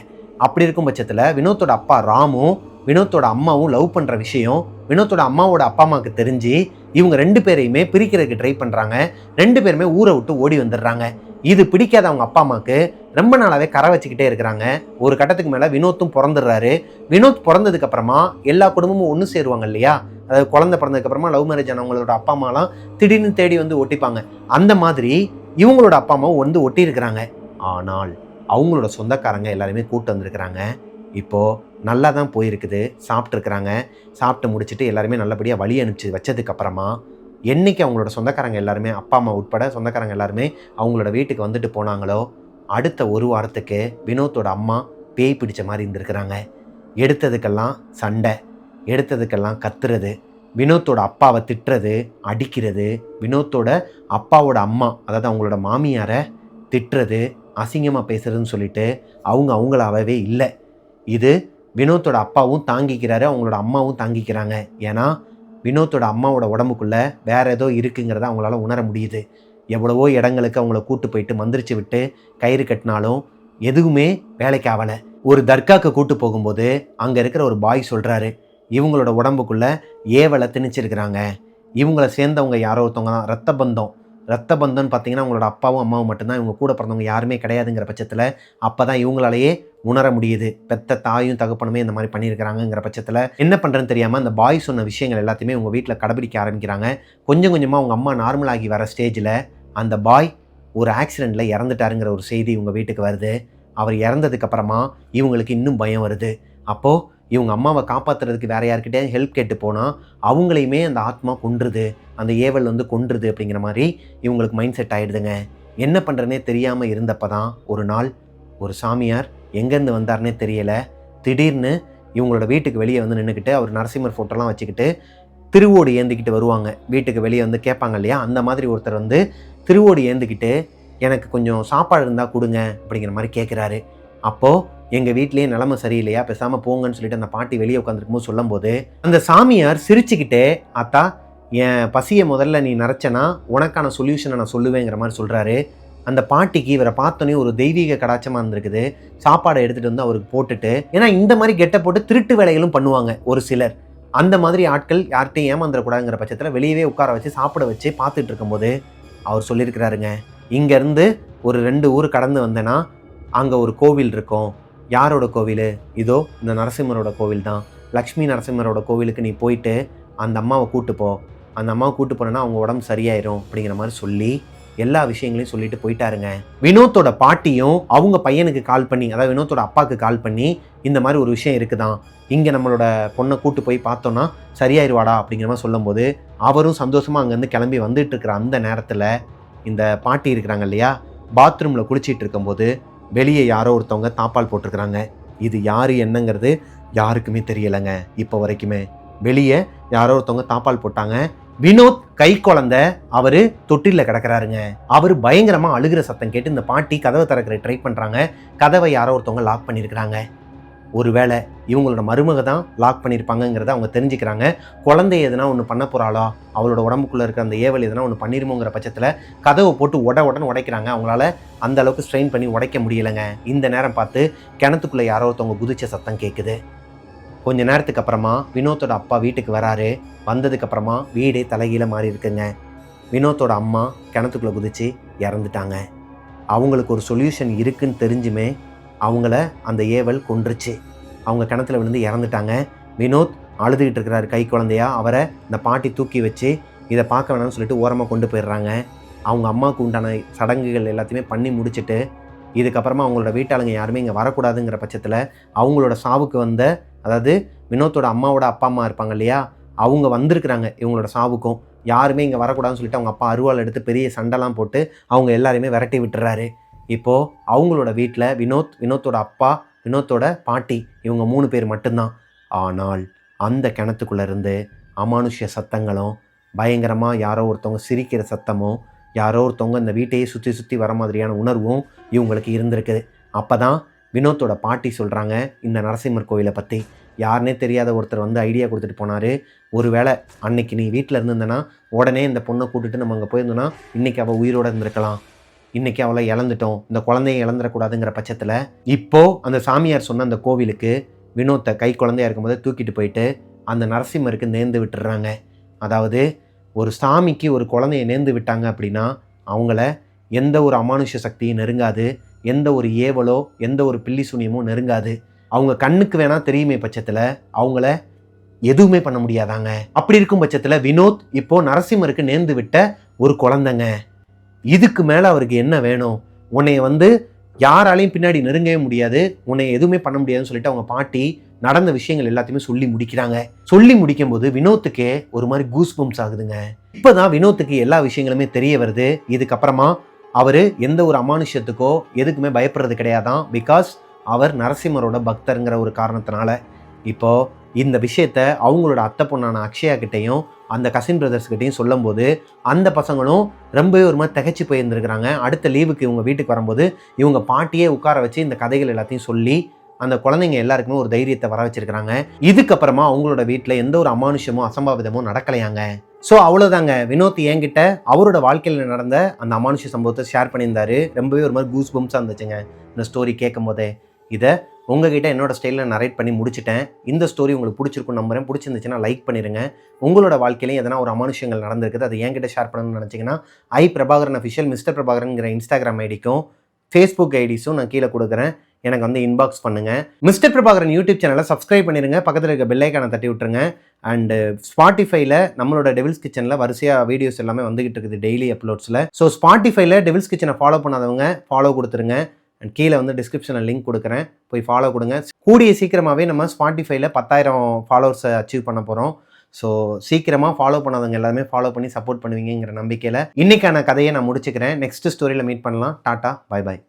A: அப்படி இருக்கும் பட்சத்தில் வினோத்தோட அப்பா ராமும் வினோத்தோட அம்மாவும் லவ் பண்ணுற விஷயம் வினோத்தோட அம்மாவோட அப்பா அம்மாவுக்கு தெரிஞ்சு இவங்க ரெண்டு பேரையுமே பிரிக்கிறதுக்கு ட்ரை பண்ணுறாங்க. ரெண்டு பேருமே ஊரை விட்டு ஓடி வந்துடுறாங்க. இது பிடிக்காத அவங்க அப்பா அம்மாவுக்கு ரொம்ப நாளாவே கரை வச்சுக்கிட்டே இருக்கிறாங்க. ஒரு கட்டத்துக்கு மேலே வினோத்தும் பிறந்துடுறாரு. வினோத் பிறந்ததுக்கு அப்புறமா எல்லா குடும்பமும் ஒன்று சேருவாங்க இல்லையா, அதாவது குழந்தை பிறந்ததுக்கு அப்புறமா லவ் மேரேஜ் ஆனவங்களோட அப்பா அம்மாலாம் திடீர்னு தேடி வந்து ஒட்டிப்பாங்க. அந்த மாதிரி இவங்களோட அப்பா அம்மாவும் வந்து ஒட்டி இருக்கிறாங்க. ஆனால் அவங்களோட சொந்தக்காரங்க எல்லாருமே கூட்டு வந்திருக்கிறாங்க. இப்போது நல்லா தான் போயிருக்குது. சாப்பிட்ருக்குறாங்க. சாப்பிட்டு முடிச்சுட்டு எல்லாருமே நல்லபடியாக வழி அனுப்பிச்சு வச்சதுக்கப்புறமா என்றைக்கு அவங்களோட சொந்தக்காரங்க எல்லாருமே அப்பா அம்மா உட்பட சொந்தக்காரங்க எல்லாருமே அவங்களோட வீட்டுக்கு வந்துட்டு போனாங்களோ அடுத்த ஒரு வாரத்துக்கு வினோத்தோட அம்மா பேய் பிடிச்ச மாதிரி இருந்திருக்கிறாங்க. எடுத்ததுக்கெல்லாம் சண்டை, எடுத்ததுக்கெல்லாம் கத்துறது, வினோத்தோட அப்பாவை திட்டுறது, அடிக்கிறது, வினோத்தோட அப்பாவோட அம்மா அதாவது அவங்களோட மாமியாரை திட்டுறது, அசிங்கமாக பேசுறதுன்னு சொல்லிட்டு அவங்களாவே இல்லை. இது வினோத்தோட அப்பாவும் தாங்கிக்கிறாரு, அவங்களோட அம்மாவும் தாங்கிக்கிறாங்க. ஏன்னா வினோத்தோட அம்மாவோட உடம்புக்குள்ளே வேற ஏதோ இருக்குங்கிறத அவங்களால உணர முடியுது. எவ்வளவோ இடங்களுக்கு அவங்கள கூட்டு போயிட்டு மந்திரிச்சு விட்டு கயிறு கட்டினாலும் எதுவுமே வேலைக்கு ஆகலை. ஒரு தர்காவுக்கு கூட்டு போகும்போது அங்கே இருக்கிற ஒரு பாய் சொல்கிறாரு, இவங்களோட உடம்புக்குள்ளே ஏவலை திணிச்சிருக்கிறாங்க. இவங்களை சேர்ந்தவங்க யாரோ ஒருத்தவங்க தான், ரத்த பந்தம்னு பார்த்தீங்கன்னா அவங்களோட அப்பாவும் அம்மாவும் மட்டும்தான், இவங்க கூட பிறந்தவங்க யாருமே கிடையாதுங்கிற பட்சத்தில் அப்போ தான் இவங்களாலேயே உணர முடியுது பெத்த தாயும் தகப்பனுமே இந்த மாதிரி பண்ணியிருக்கிறாங்கிற பட்சத்தில் என்ன பண்ணுறதுன்னு தெரியாமல் அந்த பாய் சொன்ன விஷயங்கள் எல்லாத்தையுமே உங்கள் வீட்டில் கடைபிடிக்க ஆரம்பிக்கிறாங்க. கொஞ்சம் கொஞ்சமாக அவங்க அம்மா நார்மல் ஆகி வர ஸ்டேஜில் அந்த பாய் ஒரு ஆக்சிடெண்ட்டில் இறந்துட்டாருங்கிற ஒரு செய்தி இவங்க வீட்டுக்கு வருது. அவர் இறந்ததுக்கப்புறமா இவங்களுக்கு இன்னும் பயம் வருது. அப்போது இவங்க அம்மாவை காப்பாற்றுறதுக்கு வேறு யார்கிட்டே ஹெல்ப் கேட்டு போனால் அவங்களையுமே அந்த ஆத்மா கொன்றுது, அந்த ஏவல் வந்து கொன்றுது அப்படிங்கிற மாதிரி இவங்களுக்கு மைண்ட் செட் ஆகிடுதுங்க. என்ன பண்ணுறதுனே தெரியாமல் இருந்தப்போ தான் ஒரு நாள் ஒரு சாமியார் எங்கேருந்து வந்தார்னே தெரியலை, திடீர்னு இவங்களோட வீட்டுக்கு வெளியே வந்து நின்றுக்கிட்டு அவர் நரசிம்மர் ஃபோட்டோலாம் வச்சுக்கிட்டு திருவோடு ஏந்திக்கிட்டு வருவாங்க. வீட்டுக்கு வெளியே வந்து கேட்பாங்க இல்லையா, அந்த மாதிரி ஒருத்தர் வந்து திருவோடு ஏந்திக்கிட்டு எனக்கு கொஞ்சம் சாப்பாடு இருந்தால் கொடுங்க அப்படிங்கிற மாதிரி கேட்குறாரு. அப்போது எங்கள் வீட்லேயே நிலமை சரியில்லையா, பேசாமல் போங்கன்னு சொல்லிட்டு அந்த பாட்டி வெளியே உட்காந்துருக்கும்போது சொல்லும்போது அந்த சாமியார் சிரிச்சுக்கிட்டே, ஆத்தா என் பசியை முதல்ல நீ நிறச்சனா உனக்கான சொல்யூஷனை நான் சொல்லுவேங்கிற மாதிரி சொல்கிறாரு. அந்த பாட்டிக்கு இவரை பார்த்தோன்னே ஒரு தெய்வீக கடாச்சமாக இருந்திருக்குது. சாப்பாடை எடுத்துகிட்டு வந்து அவருக்கு போட்டுட்டு, ஏன்னா இந்த மாதிரி கெட்ட போட்டு திருட்டு வேலைகளும் பண்ணுவாங்க ஒரு சிலர். அந்த மாதிரி ஆட்கள் யார்கிட்டையும் ஏமாந்துடக்கூடாதுங்கிற பட்சத்தில் வெளியவே உட்கார வச்சு சாப்பிட வச்சு பார்த்துட்டு இருக்கும்போது அவர் சொல்லியிருக்கிறாருங்க, இங்கேருந்து ஒரு 2 ஊர் கடந்து வந்தேன்னா அங்கே ஒரு கோவில் இருக்கும். யாரோட கோவில்? இதோ இந்த நரசிம்மரோட கோவில் தான். லக்ஷ்மி நரசிம்மரோட கோவிலுக்கு நீ போயிட்டு அந்த அம்மாவை கூட்டு போ. அந்த அம்மாவை கூட்டு போனேன்னா அவங்க உடம்பு சரியாயிரும் அப்படிங்கிற மாதிரி சொல்லி எல்லா விஷயங்களையும் சொல்லிட்டு போயிட்டாருங்க. வினோத்தோட பாட்டியும் அவங்க பையனுக்கு கால் பண்ணி, அதாவது வினோத்தோட அப்பாவுக்கு கால் பண்ணி, இந்த மாதிரி ஒரு விஷயம் இருக்குதான், இங்கே நம்மளோட பொண்ணை கூட்டு போய் பார்த்தோன்னா சரியாயிருவாடா அப்படிங்கிற மாதிரி சொல்லும்போது அவரும் சந்தோஷமாக அங்கேருந்து கிளம்பி வந்துட்டு இருக்கிற அந்த நேரத்தில் இந்த பாட்டி இருக்கிறாங்க இல்லையா, பாத்ரூமில் குளிச்சிட்டு இருக்கும்போது வெளியே யாரோ ஒருத்தவங்க தாப்பால் போட்டிருக்கிறாங்க. இது யார் என்னங்கிறது யாருக்குமே தெரியலைங்க இப்போ வரைக்குமே. வெளியே யாரோ ஒருத்தவங்க தாப்பால் போட்டாங்க. வினோத் கை குழந்தை அவரு தொட்டில கிடக்கிறாருங்க. அவரு பயங்கரமா அழுகிற சத்தம் கேட்டு இந்த பாட்டி கதவை திறக்கிற ட்ரை பண்றாங்க. கதவை யாரோ ஒருத்தவங்க லாக் பண்ணியிருக்கிறாங்க. ஒருவேளை இவங்களோட மருமக தான் லாக் பண்ணியிருப்பாங்கங்கிறத அவங்க தெரிஞ்சுக்கிறாங்க. குழந்தை எதுனா ஒன்று பண்ண போகிறாளோ, அவளோட உடம்புக்குள்ளே இருக்கிற அந்த ஏவல் எதுனா ஒன்று பண்ணிருமோங்கிற பட்சத்தில் கதவை போட்டு உடனே உடைக்கிறாங்க. அவங்களால அந்த அளவுக்கு ஸ்ட்ரெயின் பண்ணி உடைக்க முடியலைங்க. இந்த நேரம் பார்த்து கிணத்துக்குள்ளே யாரோ ஒருத்தவங்க குதிச்ச சத்தம் கேட்குது. கொஞ்ச நேரத்துக்கு அப்புறமா வினோத்தோட அப்பா வீட்டுக்கு வராரு. வந்ததுக்கப்புறமா வீடே தலைகீழ மாறி இருக்குங்க. வினோத்தோட அம்மா கிணத்துக்குள்ளே குதிச்சு இறந்துட்டாங்க. அவங்களுக்கு ஒரு சொல்யூஷன் இருக்குன்னு தெரிஞ்சுமே அவங்கள அந்த ஏவல் கொன்றுச்சு. அவங்க கிணத்துல விழுந்து இறந்துட்டாங்க. வினோத் அழுதுகிட்டு இருக்கிறாரு கை குழந்தையா. அவரை இந்த பாட்டி தூக்கி வச்சு இதை பார்க்க வேணாம்னு சொல்லிட்டு ஓரமாக கொண்டு போயிடுறாங்க. அவங்க அம்மாவுக்கு உண்டான சடங்குகள் எல்லாத்தையுமே பண்ணி முடிச்சுட்டு இதுக்கப்புறமா அவங்களோட வீட்டாளுங்க யாருமே இங்கே வரக்கூடாதுங்கிற பட்சத்தில் அவங்களோட சாவுக்கு வந்த, அதாவது வினோத்தோட அம்மாவோட அப்பா அம்மா இருப்பாங்க இல்லையா, அவங்க வந்திருக்கிறாங்க இவங்களோட சாவுக்கும். யாருமே இங்கே வரக்கூடாதுன்னு சொல்லிட்டு அவங்க அப்பா அருவாள் எடுத்து பெரிய சண்டைலாம் போட்டு அவங்க எல்லாரையுமே விரட்டி விட்டுறாரு. இப்போது அவங்களோட வீட்டில் வினோத்தோட அப்பா, வினோத்தோட பாட்டி, இவங்க 3 பேர் மட்டும்தான். ஆனால் அந்த கிணத்துக்குள்ளேருந்து அமானுஷ்ய சத்தங்களும் பயங்கரமாக யாரோ ஒருத்தவங்க சிரிக்கிற சத்தமும் யாரோ ஒருத்தவங்க இந்த வீட்டையே சுற்றி சுற்றி வர மாதிரியான உணர்வும் இவங்களுக்கு இருந்திருக்குது. அப்போ தான் வினோத்தோட பாட்டி சொல்கிறாங்க இந்த நரசிம்மர் கோயிலை பற்றி. யாருனே தெரியாத ஒருத்தர் வந்து ஐடியா கொடுத்துட்டு போனார். ஒருவேளை அன்னைக்கு நீ வீட்டில் இருந்திருந்தனா உடனே இந்த பொண்ணை கூட்டிட்டு நம்ம அங்கே போயிருந்தோன்னா இன்றைக்கி அவள் உயிரோடு இருந்திருக்கலாம். இன்றைக்கி அவளை இழந்துட்டோம், இந்த குழந்தைய இழந்துடக்கூடாதுங்கிற பட்சத்தில் இப்போது அந்த சாமியார் சொன்ன அந்த கோவிலுக்கு வினோத்தை கை குழந்தையாக இருக்கும்போது தூக்கிட்டு போயிட்டு அந்த நரசிம்மருக்கு நேர்ந்து விட்டுடுறாங்க. அதாவது ஒரு சாமிக்கு ஒரு குழந்தைய நேர்ந்து விட்டாங்க அப்படின்னா அவங்கள எந்த ஒரு அமானுஷ்ய சக்தியும் நெருங்காது, எந்த ஒரு ஏவலோ எந்த ஒரு பில்லி சூனியமோ நெருங்காது. அவங்க கண்ணுக்கு வேணால் தெரியுமே பட்சத்தில் அவங்கள எதுவுமே பண்ண முடியாதாங்க. அப்படி இருக்கும் பட்சத்தில் வினோத் இப்போது நரசிம்மருக்கு நேர்ந்து விட்ட ஒரு குழந்தைங்க. இதுக்கு மேலே அவருக்கு என்ன வேணும்? உன்னைய வந்து யாராலையும் பின்னாடி நெருங்கவே முடியாது, உன்னை எதுவுமே பண்ண முடியாதுன்னு சொல்லிட்டு அவங்க பாட்டி நடந்த விஷயங்கள் எல்லாத்தையுமே சொல்லி முடிக்கிறாங்க. சொல்லி முடிக்கும் போது வினோத்துக்கே ஒரு மாதிரி கூஸ் பம்ப்ஸ் ஆகுதுங்க. இப்போதான் வினோத்துக்கு எல்லா விஷயங்களுமே தெரிய வருது. இதுக்கப்புறமா அவர் எந்த ஒரு அமானுஷ்யத்துக்கோ எதுக்குமே பயப்படுறது கிடையாதான். பிகாஸ் அவர் நரசிம்மரோட பக்தருங்கிற ஒரு காரணத்தினால. இப்போது இந்த விஷயத்த அவங்களோட அத்தை பொண்ணான அக்ஷயா கிட்டையும் அந்த கசின் பிரதர்ஸ் கிட்டையும் சொல்லும் போது அந்த பசங்களும் ரொம்பவே ஒரு மாதிரி திகைச்சு போயிருந்துருக்கிறாங்க. அடுத்த லீவுக்கு இவங்க வீட்டுக்கு வரும்போது இவங்க பாட்டியே உட்கார வச்சு இந்த கதைகள் எல்லாத்தையும் சொல்லி அந்த குழந்தைங்க எல்லாருக்குமே ஒரு தைரியத்தை வர வச்சிருக்கிறாங்க. இதுக்கப்புறமா அவங்களோட வீட்டில் எந்த ஒரு அமானுஷமோ அசம்பாவிதமோ நடக்கலையாங்க. ஸோ அவ்வளோதாங்க. வினோத் என்கிட்ட அவரோட வாழ்க்கையில் நடந்த அந்த அமானுஷ சம்பவத்தை ஷேர் பண்ணியிருந்தாரு. ரொம்பவே ஒரு மாதிரி கூஸ் பம்ப்ஸாக இருந்துச்சுங்க இந்த ஸ்டோரி கேட்கும் போதே. இதை உங்ககிட்ட என்னோட ஸ்டைலில் நரேட் பண்ணி முடிச்சிட்டேன். இந்த ஸ்டோரி உங்களுக்கு பிடிச்சிருக்குன்னு நம்புறேன். பிடிச்சிருந்துச்சுன்னா லைக் பண்ணிடுங்க. உங்களோட வாழ்க்கையிலையும் எதனா ஒரு அமானுஷங்கள் நடந்திருக்குது, அதை என்கிட்ட ஷேர் பண்ணணும்னு நினச்சிங்கன்னா பிரபாகரன் அஃபிஷியல் மிஸ்டர் பிரபாகரன்ங்கிற இன்ஸ்டாகிராம் ஐடிக்கும் ஃபேஸ்புக் ஐடிஸும் நான் கீழே கொடுக்குறேன். எனக்கு வந்து இன்பாக்ஸ் பண்ணுங்கள். மிஸ்டர் பிரபாகரன் யூடியூப் சேனலை சப்ஸ்கிரைப் பண்ணிடுங்க. பக்கத்தில் இருக்க பெல் ஐக்கானை தட்டி விட்டுருங்க. அண்டு ஸ்பாட்டிஃபைல நம்மளோட டெவில்ஸ் கிச்சனில் வரிசையாக வீடியோஸ் எல்லாமே வந்துகிட்டு இருக்குது டெய்லி அப்லோட்ஸில். ஸோ ஸ்பாட்டிஃபைல டெவில்ஸ் கிச்சனை ஃபாலோ பண்ணாதவங்க ஃபாலோ கொடுத்துருங்க. அண்ட் கீழே வந்து டிஸ்கிரிப்ஷனில் லிங்க் கொடுக்குறேன், போய் ஃபாலோ கொடுங்க. கூடிய சீக்கிரமாகவே நம்ம ஸ்பாட்டிஃபைல 10,000 ஃபாலோவர்ஸை அச்சீவ் பண்ண போகிறோம். ஸோ சீக்கிரமாக ஃபாலோ பண்ணாதவங்க எல்லாருமே ஃபாலோ பண்ணி சப்போர்ட் பண்ணுவீங்கிற நம்பிக்கையில் இன்றைக்கான கதையை நான் முடிச்சுக்கிறேன். நெக்ஸ்ட் ஸ்டோரியில் மீட் பண்ணலாம். Tata, bye bye.